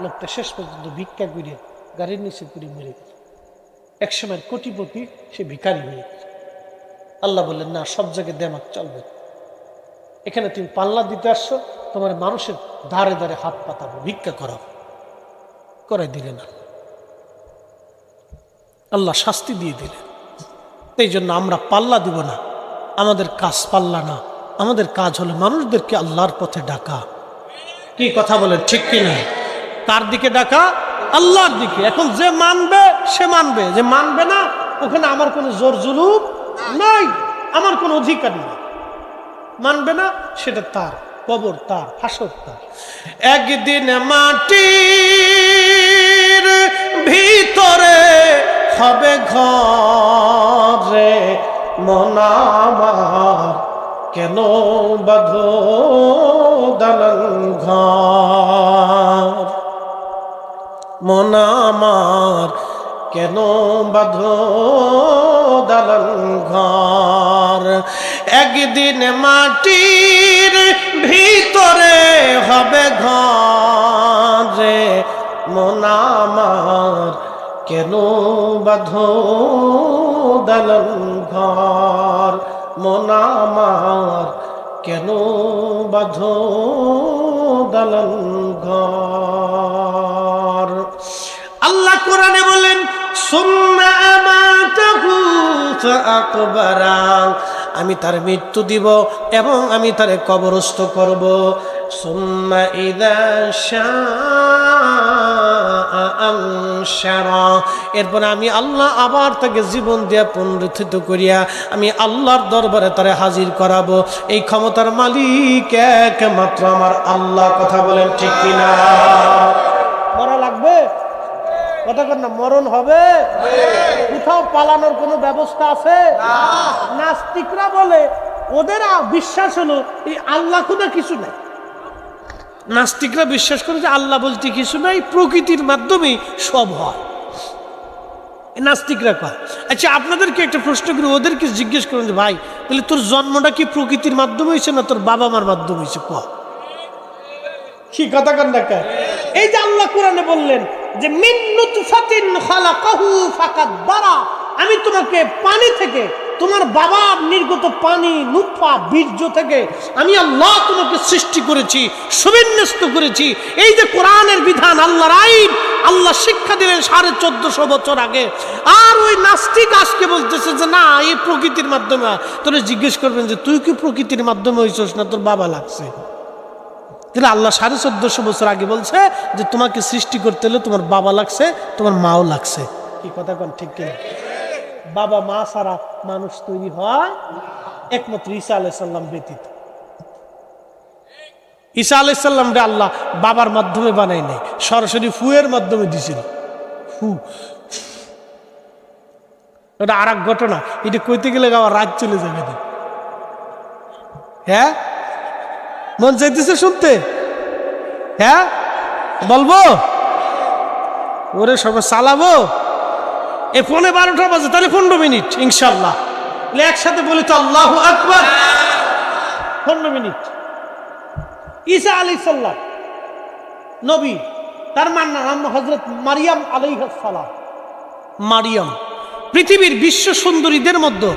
লোকটা শেষ পর্যন্ত ভিক্ষা করে গাড়ির নিচে করে মরে গেল। একসময় কোটিপতি, সে ভিখারি হয়ে গেল। আল্লাহ বললেন না, সব জায়গায় দেমাক চলবে, এখানে তুমি পাল্লা দিতে আসছো, তোমার মানুষের ধারে ধারে হাত পাতাবো, ভিক্ষা করাবো, করাই দিলেন না। আল্লাহ শাস্তি দিয়ে দিলেন। এই জন্য আমরা পাল্লা দিব না, আমাদের কাজ পাল্লা না, আমাদের কাজ হলো মানুষদেরকে আল্লাহর পথে ডাকা। কি কথা বলেন ঠিক কিনা? কার দিকে ডাকা? আল্লাহর দিকে। এখন যে মানবে সে মানবে, যে মানবে না ওখানে আমার কোনো জোর জুলুম নাই, আমার কোনো অধিকার নেই। মানবে না সেটা তার, কবর তার, হাসর তার। একদিন মাটির ভিতরে হবে ঘরে মন আমার, কেন বাঁধো দালান ঘর, মন আমার কেন বাঁধো দালান ঘর। একদিন মাটির ভিতরে হবে ঘরে মন আমার, কেন বাঁধো দালান ঘর, মন আমার কেন বাঁধো দালান ঘর। আল্লাহ কোরআনে বলেন সুম্মা আমাতাহু ফাআকবারা, আমি তার মৃত্যু দিব এবং আমি তারে কবরস্থ করব। সুম্মা ইযা শাআ আনশারা, এরপর আমি আল্লাহ আবার তাকে জীবন দিয়া পুনরুত্থিত করিয়া আমি আল্লাহর দরবারে তারে হাজির করাবো। এই ক্ষমতার মালিক একমাত্র আমার আল্লাহ। কথা বলেন ঠিক কিনা? মরা লাগবে? কথা কর না, মরণ হবে। কোথাও পালানোর কোনো ব্যবস্থা আছে? নাস্তিকরা বলে ওদের বিশ্বাস হলো এই আল্লাহ খুদা কিছু নাই। নাস্তিকরা বিশ্বাস করে যে আল্লাহ বলতে কিছু নাই, প্রকৃতির মাধ্যমে সব হয়। নাস্তিকরা কয়। আচ্ছা আপনাদেরকে একটা প্রশ্ন করি, ওদেরকে জিজ্ঞেস করুন যে ভাই তাহলে তোর জন্মটা কি প্রকৃতির মাধ্যমে হয়েছে না তোর বাবা মার মাধ্যমে হয়েছে? কি কথা কন না? এই যে আল্লাহ কোরআনে বললেন যে মিন নুতফাতিন খালাকাহু ফাকাদ্দারা, আমি তোমাকে পানি থেকে, তোমার বাবার নির্গত পানি নুতফা বীর্য থেকে আমি আল্লাহ তোমাকে সৃষ্টি করেছি, সুবিন্যস্ত করেছি। এই যে কোরআনের বিধান, আল্লাহর আইন, আল্লাহ শিক্ষা দিলেন 1450 বছর আগে। আর ওই নাস্তিক আজকে বলতেছে যে না এই প্রকৃতির মাধ্যমে। তোরা জিজ্ঞেস করবেন যে তুই কি প্রকৃতির মাধ্যমে হইছস না তোর বাবা লাগছে? তাহলে আল্লাহ 1450 বছর আগে বলছে যে তোমাকে সৃষ্টি করতে হলে তোমার বাবা লাগছে, তোমার মাও লাগছে। কি কথা কোন ঠিক কিনা? বাবা মা ছাড়া মানুষ তৈরি হয় একমাত্র ঈসা আলাইহিস সালাম ব্যতীত। ঈসা আলাইহিস সালাম রে আল্লাহ বাবার মাধ্যমে বানাই নাই, সরাসরি ফুয়ের মাধ্যমে দিছিল। ফু, এটা আর এক ঘটনা। এটা কইতে গেলে আবার রাত চলে যাবে। হ্যাঁ মন চাইতেছে শুনতে? হ্যাঁ বলবো? ওরে সব চালাবো? এ 11:15 বাজে, তাহলে 15 মিনিট ইনশাল্লাহ। একসাথে বলি তো আল্লাহু আকবার। 15 মিনিট। ঈসা আলাইহিস সালাম নবী, তার নাম হযরত মারিয়াম আলাইহিস সালাম। মারিয়াম পৃথিবীর বিশ্ব সুন্দরীদের মধ্যে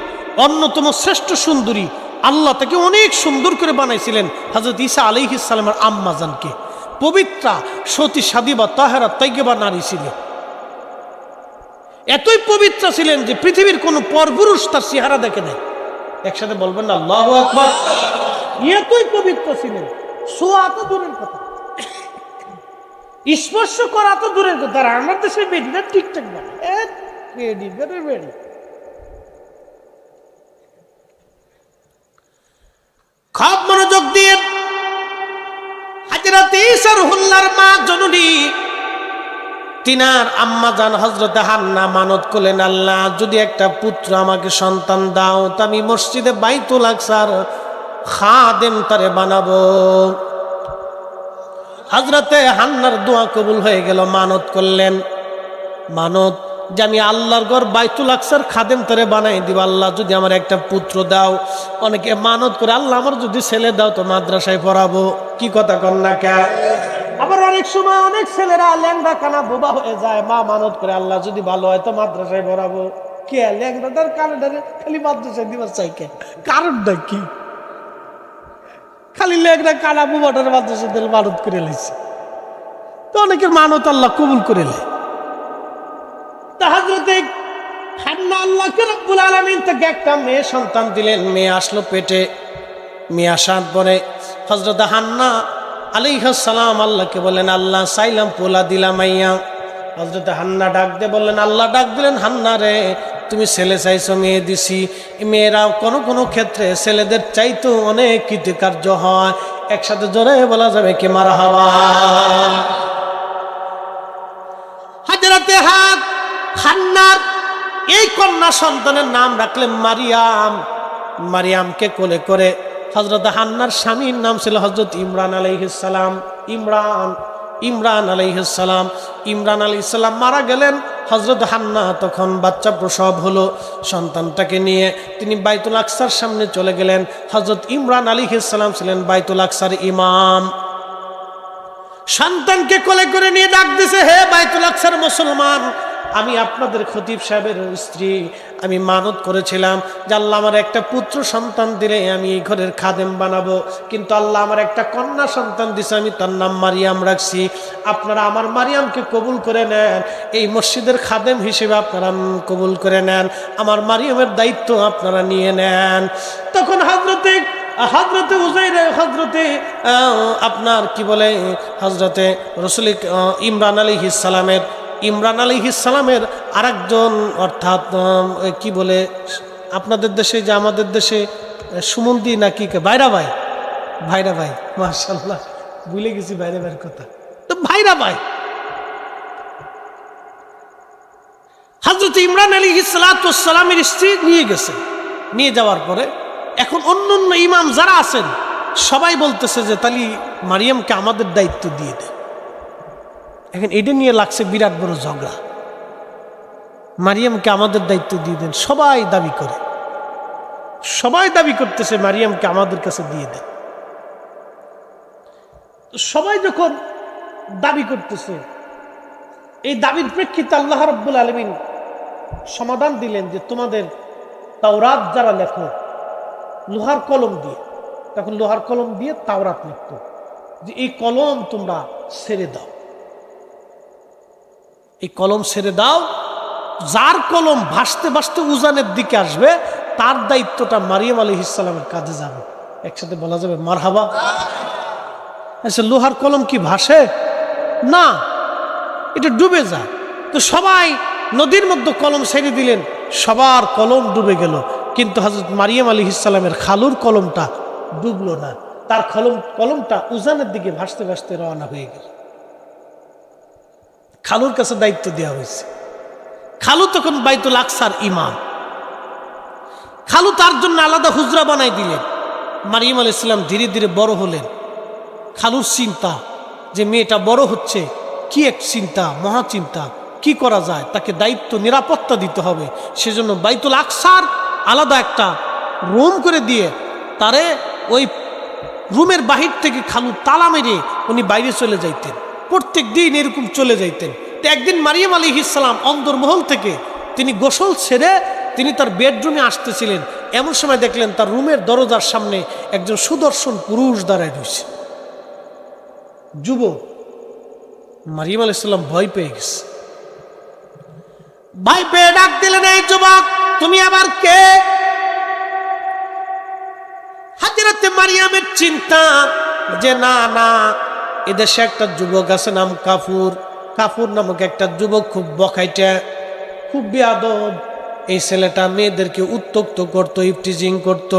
অন্যতম শ্রেষ্ঠ সুন্দরী। আল্লাহ তাকে অনেক সুন্দর করে বানাইছিলেন হযরত ঈসা আলাইহিস সালামের আম্মা জানকে। পবিত্রা, সতী, সাদিবা, তাহেরা, তাইয়্যিবা নারী ছিলেন। এতই পবিত্র ছিলেন যে পৃথিবীর কোন পরপুরুষ তার চেহারা দেখে নাই। একসাথে বলবেন না আল্লাহু আকবার। এতই পবিত্র ছিলেন, ছোঁয়া তো দূরের কথা, স্পর্শ করা তো দূরের কথা। আর আমার দেশের বেডিটা ঠিকঠাক না, বেডি খুব মনোযোগ দিয়ে হযরত ঈসা রুহুল্লাহর মা জননী তিনার আম্মা জান হযরত হান্না মানত করলেন, আল্লাহ যদি একটা পুত্র আমাকে সন্তান দাও তা আমি মসজিদে বাইতুল আকসার খাদেম তারে বানাবো। হযরতে হান্নার দোয়া কবুল হয়ে গেল। মানত করলেন, মানত যে আমি আল্লাহর ঘর বাইতুল আকসার খাদেম তারে বানাই দিব, আল্লাহ যদি আমার একটা পুত্র দাও। অনেকে মানত করে আল্লাহ আমার যদি ছেলে দাও তো মাদ্রাসায় পড়াবো। কি কথা কন না কে? আবার অনেক সময় অনেক ছেলেরা ল্যাংড়া কানা বোবা হয়ে যায়, মা মানত করে আল্লাহ যদি ভালো হয় তো মাদ্রাসায় পড়াবো। কে ল্যাংড়াটার কানাটারে খালি মাদ্রাসায় দিবার চাই কে? কারণটা কি? খালি ল্যাংড়া কানা বোবাটার মাদ্রাসায় দিলে মানত করে লাইছে, তো অনেকের মানত আল্লাহ কবুল করে লে। হযরতে হান্না আল্লাহকে রব্বুল আলামিন থেকে একটা মেয়ে সন্তান দিলেন। মেয়ে আসলো পেটে। মেয়ে আসার পরে হযরত হান্না আলাইহিস সালাম আল্লাহকে বলেন, আল্লাহ চাইলাম পোলা দিলাম মাইয়া, হযরত হান্না ডাক দিয়ে বললেন, আল্লাহ ডাক দিলেন, হান্না রে তুমি ছেলে চাইছো, মেয়ে দিছি। মেয়েরা কোনো কোনো ক্ষেত্রে ছেলেদের চাইতেও অনেক কৃতকার্য হয়। একসাথে জোরে বলা যাবে কি মারহাবা। হযরতে হান্নার এই কন্যা সন্তানের নাম রাখলেন মারিয়াম। মারিয়ামকে কোলে করে হযরত হান্নার স্বামীর নাম ছিল হযরত ইমরান আলাইহিস সালাম। ইমরান আলাইহিস সালাম। ইমরান আলাইহিস সালাম মারা গেলেন। হযরত হান্না তখন বাচ্চা প্রসব হলো। সন্তানটাকে নিয়ে তিনি বাইতুল আকসার সামনে চলে গেলেন। হযরত ইমরান আলাইহিস সালাম ছিলেন বাইতুল আকসার ইমাম। সন্তানকে কোলে করে নিয়ে ডাক দিছে, হে বাইতুল আকসার মুসলমান, আমি আপনাদের খতিব সাহেবের স্ত্রী। আমি মানত করেছিলাম যে আল্লাহ আমার একটা পুত্র সন্তান দিলে আমি এই ঘরের খাদেম বানাবো, কিন্তু আল্লাহ আমার একটা কন্যা সন্তান দিছে, আমি তার নাম মারিয়াম রাখছি। আপনারা আমার মারিয়ামকে কবুল করে নেন, এই মসজিদের খাদেম হিসেবে আপনারা কবুল করে নেন, আমার মারিয়ামের দায়িত্ব আপনারা নিয়ে নেন। তখন হযরতে উজাইর, হযরতে আপনার কি বলে হযরতে রাসূল ইমরান আলাইহিস সালামের আরেকজন, অর্থাৎ কি বলে আপনাদের দেশে যে আমাদের দেশে সুমন্দি নাকি ভাইরা ভাই মাশাআল্লাহ ভুলে গেছি ভাইরা ভাইয়ের কথা। তো ভাইরা ভাই হযরত ইমরান আলাইহিস সালামের স্ত্রী নিয়ে গেছে। নিয়ে যাওয়ার পরে এখন অন্য ইমাম যারা আছেন সবাই বলতেছে যে তালি মারিয়ামকে আমাদের দায়িত্ব দিয়ে দেয়। এখন এটা নিয়ে লাগছে বিরাট বড় ঝগড়া। মারিয়ামকে আমাদের দায়িত্ব দিয়ে দেন, সবাই দাবি করতেছে মারিয়ামকে আমাদের কাছে দিয়ে দেন। সবাই যখন দাবি করতেছে, এই দাবির প্রেক্ষিতে আল্লাহ রাব্বুল আলামিন সমাধান দিলেন যে তোমাদের তাওরাত যারা লেখো লোহার কলম দিয়ে, তখন লোহার কলম দিয়ে তাওরাত লিখত, যে এই কলম তোমরা ছেড়ে দাও, এই কলম ছেড়ে দাও। যার কলম ভাসতে ভাসতে উজানের দিকে আসবে তার দায়িত্বটা মারিয়াম আলাইহিস সালামের কাজে যাবে। একসাথে বলা যাবে মারহাবা। আচ্ছা, লোহার কলম কি ভাসে না, এটা ডুবে যায়। তো সবাই নদীর মধ্যে কলম ছেড়ে দিলেন, সবার কলম ডুবে গেল, কিন্তু হযরত মারিয়াম আলাইহিস সালামের খালুর কলমটা ডুবলো না। তার কলমটা উজানের দিকে ভাসতে ভাসতে রওনা হয়ে গেল। খালুর কাছে দায়িত্ব দেওয়া হয়েছে। খালু তখন বাইতুল আকসার ইমাম। খালু তার জন্য আলাদা হুজরা বানাই দিলেন। মারিয়াম আলাইহিস সালাম ধীরে ধীরে বড় হলেন। খালুর চিন্তা যে মেয়েটা বড় হচ্ছে, কি এক চিন্তা, মহা চিন্তা, কি করা যায়, তাকে দায়িত্ব নিরাপত্তা দিতে হবে। সেজন্য বাইতুল আকসার আলাদা একটা রুম করে দিয়ে তারে ওই রুমের বাহির থেকে খালু তালা মেরে উনি বাইরে চলে যাইতেন। প্রত্যেক দিন এরকম চলে যাইতেন। তো একদিন মারিয়াম আলাইহিস সালাম অন্দরমহল থেকে তিনি গোসল ছেড়ে তিনি তার বেডরুমে আসতেছিলেন। এমন সময় দেখলেন তার রুমের দরজার সামনে একজন সুদর্শন পুরুষ দাঁড়ায় রয়েছে, যুবক। মারিয়াম আলাইহিস সালাম ভয় পেয়ে গেছে। ভয় পেয়ে ডাক দিলেন, এই যুবক তুমি আবার কে? হযরত মারিয়ামের চিন্তা যে না এদেশে একটা যুবক আছে নাম কাফুর নামক একটা যুবক, খুব বখাইটা, খুব বেয়াদব। এই ছেলেটা মেয়েদেরকে উত্ত্যক্ত করত, ইফটিজিং করত।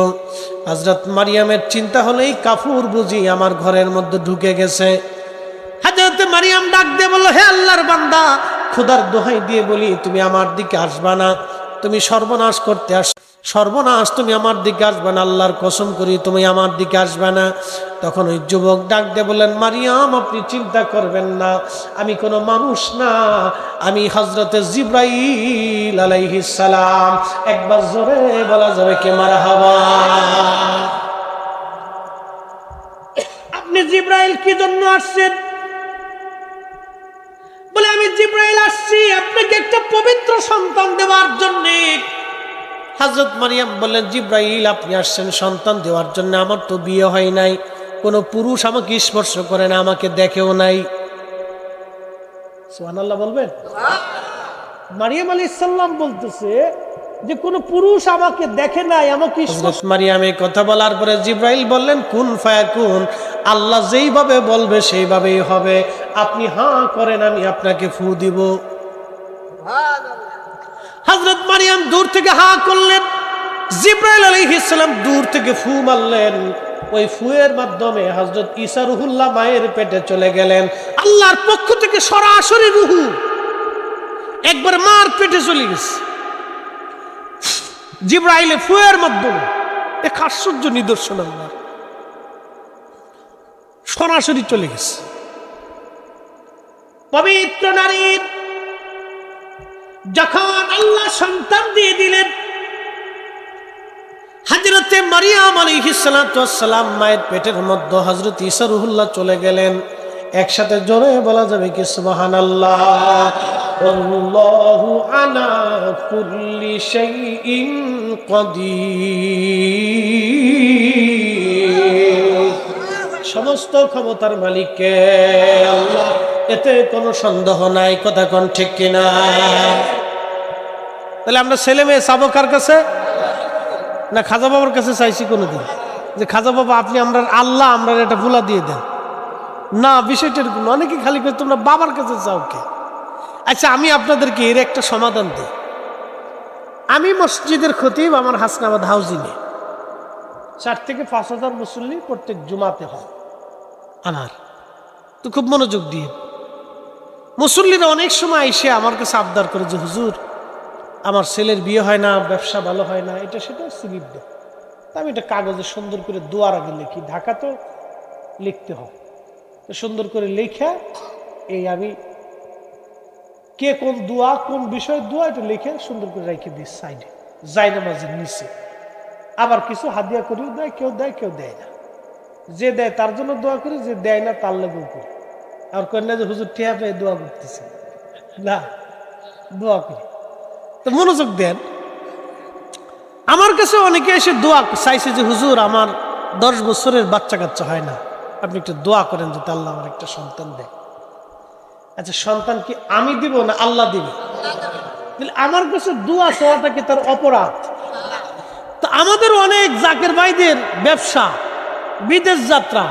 হযরত মারিয়ামের চিন্তা হলো এই কাফুর বুঝি আমার ঘরের মধ্যে ঢুকে গেছে। হযরত মারিয়াম ডাক দিয়ে বলল, হে আল্লাহর বান্দা, খোদার দোহাই দিয়ে বলি তুমি আমার দিকে আসবা না, তুমি সর্বনাশ করতে সর্বনাশ, তুমি আমার দিকে আসবে না, আল্লাহর কসম করি তুমি আমার দিকে আসবে না। তখন ওই যুবক ডাক দিয়ে বললেন, মারিয়াম আপনি চিন্তা করবেন না, আমি কোনো মানুষ না, আমি হযরতে জিবরাইল আলাইহিস সালাম। একবার জোরে বলা যাবে কি মারহাবা। আপনি জিবরাইল কি জন্য আসছেন? বলে আমি জিবরাইল আসছি আপনাকে একটা পবিত্র সন্তান দেওয়ার জন্য। হযরত মারিয়াম বললেন, জিবরাইল আপনি আসছেন সন্তান দেওয়ার জন্য, আমার তো বিয়ে হয় নাই, কোনো পুরুষ আমাকে স্পর্শ করে না, আমাকে দেখেও নাই। সুবহানাল্লাহ বলবেন। মারিয়াম আলাইহিস সালাম বলতেছে যে কোনো পুরুষ আমাকে দেখে নাই, আমাকে। মারিয়াম এই কথা বলার পরে জিবরাইল বললেন, কুন ফায়াকুন, আল্লাহ যেইভাবে বলবে সেইভাবেই হবে। আপনি হাঁ করেন, আমি আপনাকে ফু দিব। হযরত মারিয়াম দূর থেকে হাঁ করলেন, জিবরাইল আলাইহিস সালাম দূর থেকে ফু মারলেন। ওই ফুয়ের মাধ্যমে হযরত ঈসা রুহুল্লাহ মায়ের পেটে চলে গেলেন। আল্লাহর পক্ষ থেকে সরাসরি রুহু একবার মার পেটে চলে গেছে জিবরাইলে ফুয়ের মাধ্যমে। এক আশ্চর্য নিদর্শন, আল্লাহ সরাসরি চলে গেছে। পবিত্র নারীর যখন আল্লাহ সন্তান দিয়ে দিলেন, হযরতে মারিয়াম আলাইহিস সালাতু ওয়াস সালাম মায়ের পেটের মধ্যে হযরত ঈসা রুহুল্লাহ চলে গেলেন। একসাথে জোরে বলা যাবে কি সুবহানাল্লাহ। আল্লাহু আলা কুল্লি শাইইন কাদির। সমস্ত ক্ষমতার মালিক কে? আল্লাহ, এতে কোনো সন্দেহ নাই। কথা কোন ঠিক কিনা? তাহলে আমরা ছেলে মেয়ে চাবো কার কাছে? না খাজা বাবার কাছে চাইছি কোনোদিন যে খাজা বাবা আপনি আমরা আল্লাহ আমরা এটা ভুলা দিয়ে দেন? না, বিষয়টা এরকম। অনেকে খালি করে তোমরা বাবার কাছে চাও কে? আচ্ছা, আমি আপনাদেরকে এর একটা সমাধান দিই। আমি মসজিদের খতিব, আমার হাসনাবাদ হাউজিংয়ে 4 থেকে 5,000 মুসল্লি প্রত্যেক জুমাতে হয় আমার। তো খুব মনোযোগ দিয়ে মুসল্লিরা অনেক সময় এসে আমার কাছে আবদার করে যে হুজুর আমার ছেলের বিয়ে হয় না, ব্যবসা ভালো হয় না, এটা সেটা স্লিপ দেয়। তা আমি এটা কাগজে সুন্দর করে দোয়ার আগে লিখি, ঢাকা তো লিখতে হয়, তো সুন্দর করে লেখা এই আমি কে কোন দোয়া কোন বিষয় দোয়া এটা লিখে সুন্দর করে রেখে দিই সাইডে, জায়নামাজের নিচে। আবার কিছু হাদিয়া করেও দেয়, কেউ দেয় কেউ দেয় না। যে দেয় তার জন্য দোয়া করি, যে দেয় না তার লেগেও করি। আর কন্যা যে হুজুর টিয়া পেয়ে দোয়া করতেছে না, দোয়া করি। তো মনোযোগ দেন। আমার কাছে অনেকে এসে দোয়া চাইছে যে হুজুর আমার 10 বছরের বাচ্চা কাচ্চা হয় না, আপনি একটু দোয়া করেন যাতে আল্লাহ আমার একটা সন্তান দেয়। আচ্ছা, সন্তান কি আমি দিব না আল্লাহ দিবে? আমার কাছে দোয়া চাওয়াটা কি তার অপরাধ? তো আমাদের অনেক জাকের ভাইদের ব্যবসা, বিদেশ যাত্রা,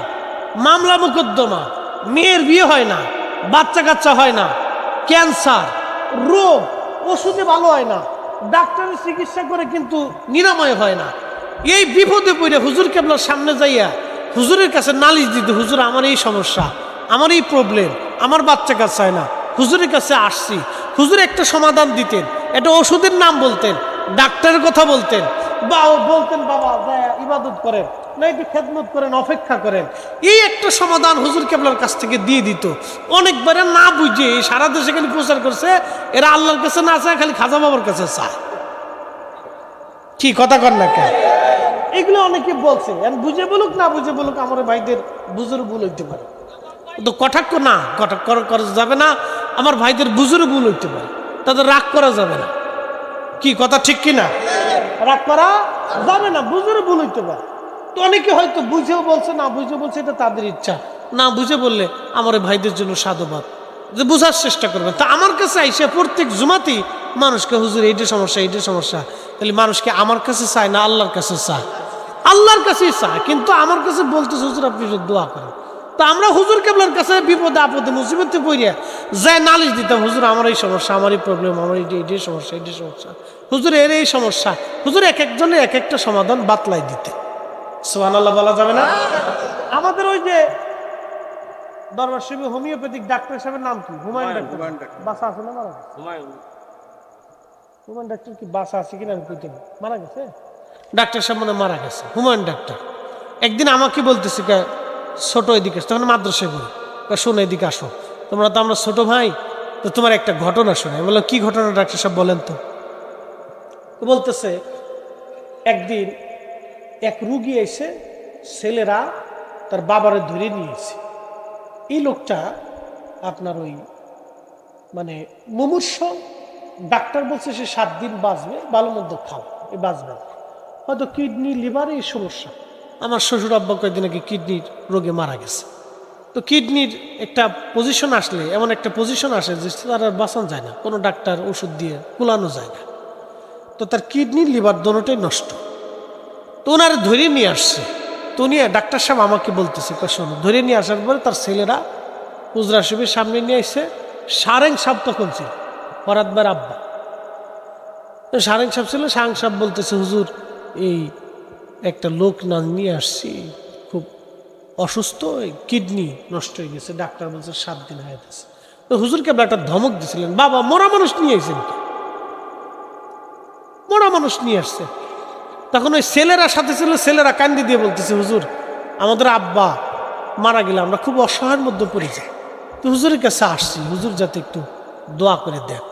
মামলা মোকদ্দমা, মেয়ের বিয়ে হয় না, বাচ্চা কাচ্চা হয় না, ক্যান্সার রোগ, ওষুধে ভালো হয় না, ডাক্তারের চিকিৎসা করে কিন্তু নিরাময় হয় না। এই বিপদে পড়ে হুজুর কেবলার সামনে যাইয়া হুজুরের কাছে নালিশ দিতে, হুজুর আমার এই সমস্যা, আমার এই প্রবলেম, আমার বাচ্চা কাচ্চা হয় না, হুজুরের কাছে আসছি। হুজুর একটা সমাধান দিতেন, একটা ওষুধের নাম বলতেন, ডাক্তারের কথা বলতেন, বা বলতেন বাবা ইবাদত করেন না, একটু খেদমত করেন, অপেক্ষা করেন। এই একটা সমাধান হুজুর কেবলার কাছ থেকে দিয়ে দিত। অনেকবারে না বুঝে সারা দেশে খালি প্রচার করছে, এরা আল্লাহর কাছে না চায়, খালি খাজা বাবার কাছে চায়। কি কথা কর না কেন? এগুলো অনেকে বলছে, বুঝে বলুক না বুঝে বলুক, আমার ভাইদের বুঝুর ভুল হইতে পারে। তো কটাক্ষ না, কটাক্ষ করা যাবে না। আমার ভাইদের বুঝুর ভুল হইতে পারে, তাদের রাগ করা যাবে না। কি কথা ঠিক কিনা? রাগ করা যাবে না, বুঝুর ভুল হইতে পারে। তো অনেকে হয়তো বুঝেও বলছে, না বুঝে বলছে, এটা তাদের ইচ্ছা। না বুঝে বললে আমার ভাইদের জন্য সাধুবাদ, যে বুঝার চেষ্টা করবেন। তা আমার কাছে আইসে প্রত্যেক জুমাতেই মানুষকে হুজুর এইটা সমস্যা, এইটা সমস্যা। তাহলে মানুষকে আমার কাছে চায় না আল্লাহর কাছে চায়? আল্লাহর কাছেই চায়, কিন্তু আমার কাছে বলতে হুজুর আপনি দোয়া করেন। তা আমরা হুজুর কেবলার কাছে বিপদে আপদে মুসিবতে পড়িয়া যায় নালিশ দিতাম, হুজুর আমার এই সমস্যা, আমার এই প্রবলেম, আমার এইটাই সমস্যা, এইটাই সমস্যা, হুজুর এর এই সমস্যা। হুজুর এক একজনের এক একটা সমাধান বাতলাই দিতে। সুবহানাল্লাহ বলা যাবে না? আমাদের ওই যে দরবার শিবি হোমিওপ্যাথিক ডাক্তার সাহেবের নাম কি? হুমায়ুন ডাক্তার। বাসা আছে না মারা গেছে? হুমায়ুন ডাক্তার কি বাসা আছে কিনা আমি কইতে মারা গেছে? ডাক্তার সাহেব মনে মারা গেছে, হুমায়ুন ডাক্তার। একদিন আমাকে বলতেছে ছোট এদিকে, তখন মাদ্রাসায় বলি, শোনো এদিকে আসো, তোমরা তো আমরা ছোট ভাই, তো তোমার একটা ঘটনা শোনে। আমি বললাম কি ঘটনা ডাক্তার সাহেব বলেন তো? বলতেছে একদিন এক রুগী এসে ছেলেরা তার বাবারে ধরে নিয়েছে। এই লোকটা আপনার ওই মানে মুমূর্ষ, ডাক্তার বলছে সে 7 দিন বাঁচবে, ভালো মন্দ খাও, এই বাঁচবে না, হয়তো কিডনি লিভারে এই সমস্যা। আমার শ্বশুর আব্বা কয়েকদিন আগে কিডনির রোগে মারা গেছে। তো কিডনির একটা পজিশন আসলে, এমন একটা পজিশন আসে যে তার আর বাঁচানো যায় না, কোনো ডাক্তার ওষুধ দিয়ে কুলানো যায় না। তো তার কিডনি লিভার দোনোটাই নষ্ট। তো ওনারে ধরে নিয়ে আসছে। তো তো উনি ডাক্তার সাহেব আমাকে বলতেছে, শোনো, ধরে নিয়ে আসার পরে তার ছেলেরা হুজরা শরীফের সামনে নিয়ে এসে সারেং সাহেব তখন ছিল, ফরাদবার আব্বা। সারেং সাহেব ছিল, সারেং সাহেব বলতেছে, হুজুর এই একটা লোক না নিয়ে আসছি, খুব অসুস্থ, কিডনি নষ্ট হয়ে গেছে, ডাক্তার বলছে 7 দিন হয়ে গেছে। তো হুজুর কেবল একটা ধমক দিছিলেন, বাবা মরা মানুষ নিয়ে এসেছেন কি, মরা মানুষ নিয়ে আসছে। তখন ওই ছেলেরা সাথে ছিল, ছেলেরা কান্দি দিয়ে বলতেছে, হুজুর আমাদের আব্বা মারা গেলে আমরা খুব অসহায়ের মধ্যে পড়ে যাই, তো হুজুরের কাছে আসছি, হুজুর যাতে একটু দোয়া করে দেন।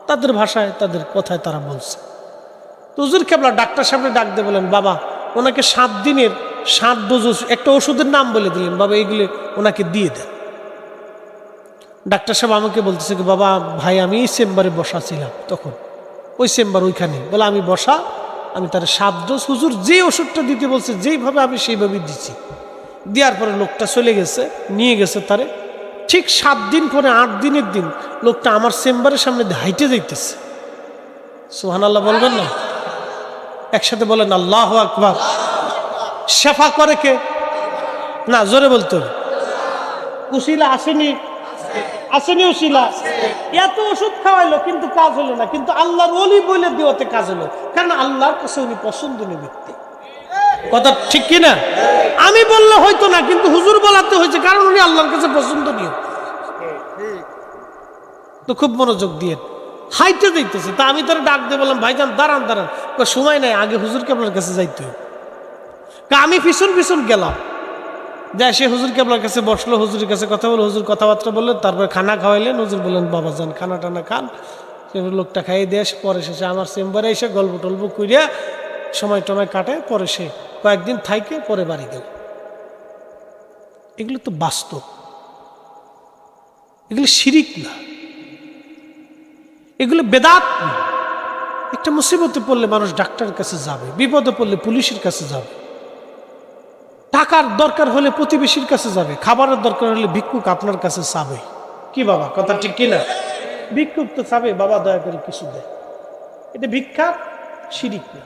তাদের ভাষায়, তাদের কথায় তারা বলছে। তো হুজুর কেবলা ডাক্তার সামনে ডাক দিয়ে বলেন, বাবা ওনাকে 7 দিনের 7 ডোজ একটা ওষুধের নাম বলে দিলেন, বাবা এইগুলো ওনাকে দিয়ে দেন। ডাক্তার সাহেব আমাকে বলতেছে কি, বাবা ভাই আমি এই চেম্বারে বসা ছিলাম, তখন ওই চেম্বার ওইখানে, বলে আমি বসা, আমি তার 7 ডোজ, হুজুর যে ওষুধটা দিতে বলছে যেইভাবে আমি সেইভাবেই দিচ্ছি। দেওয়ার পরে লোকটা চলে গেছে, নিয়ে গেছে তারে। ঠিক 7 দিন পরে 8 দিনের দিন লোকটা আমার চেম্বারের সামনে হাইটে যাইতেছে। সুবহানাল্লাহ বলবেন না? একসাথে বলেন আল্লাহু আকবার। শেফা করে কে? না, জোরে বলতে হবে। উসিলা আসেনি? আসেনি উসিলা? এত ওষুধ খাওয়াইলো কিন্তু কাজ হলো না, কিন্তু আল্লাহর ওলি বলে দেওয়াতে কাজ হলো, কারণ আল্লাহর কাছে উনি পছন্দনীয় ব্যক্তি। কথা ঠিক কিনা? আমি বললে হয়তো না, কিন্তু হুজুর বলাতে হয়েছে, কারণ উনি আল্লাহর কাছে পছন্দনীয়। তো খুব মনোযোগ দিয়ে হাইটে যাইতেছে। তা আমি তার ডাক দিয়ে বললাম, ভাইজান দাঁড়ান দাঁড়ান, সময় নাই, আগে হুজুর কেবলার কাছে যাইতে হবে। আমি পিছন পিছন গেলাম, যাই সে হুজুর কেবলার কাছে বসলো, হুজুরের কাছে কথা বললো, হুজুর কথাবার্তা বললেন, তারপরে খানা খাওয়াইলেন। হুজুর বললেন, বাবা যান খানা টানা খান। সে লোকটা খাইয়ে দিয়ে পরে শেষে আমার চেম্বারে এসে গল্প টল্প করিয়া সময় টময় কাটে, পরে সে কয়েকদিন থাইকে পরে বাড়ি গেল। এগুলো তো বাস্তব, এগুলো শিরিক না, এগুলো বেদাত না। একটা মুসিবতে পড়লে মানুষ ডাক্তারের কাছে যাবে, বিপদে পড়লে পুলিশের কাছে যাবে, টাকার দরকার হলে প্রতিবেশীর কাছে যাবে, খাবারের দরকার হলে ভিক্ষুক আপনার কাছে চাবে। কি বাবা, কথা ঠিক কিনা? ভিক্ষুক তো চাবে, বাবা দয়া করে কিছু দেয়। এটা ভিক্ষা, শিরিক না,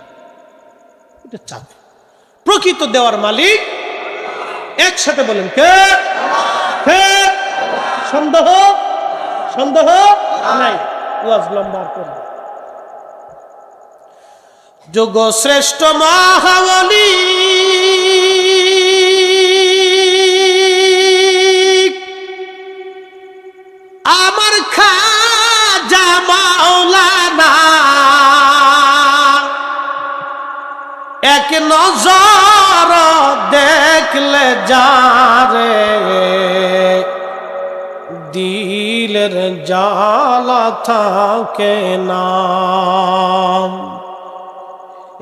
এটা চাবে। প্রকৃত দেওয়ার মালিক একসাথে বলেন কে? কে? সন্দেহ সন্দেহ নাই। ওয়াজ লম্বা করবে। যোগ শ্রেষ্ঠ মহাবলী আমার খাজা মাওলানা, এক নজর দেখলে যারে দিলের জ্বালা থাকে না।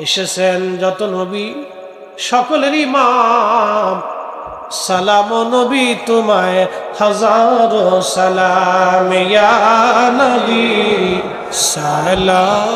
এসেছেন যত নবী সকলের ইমাম, সালাম নবী তোমায় হাজারো সালাম, ইয়া নবী সালাম।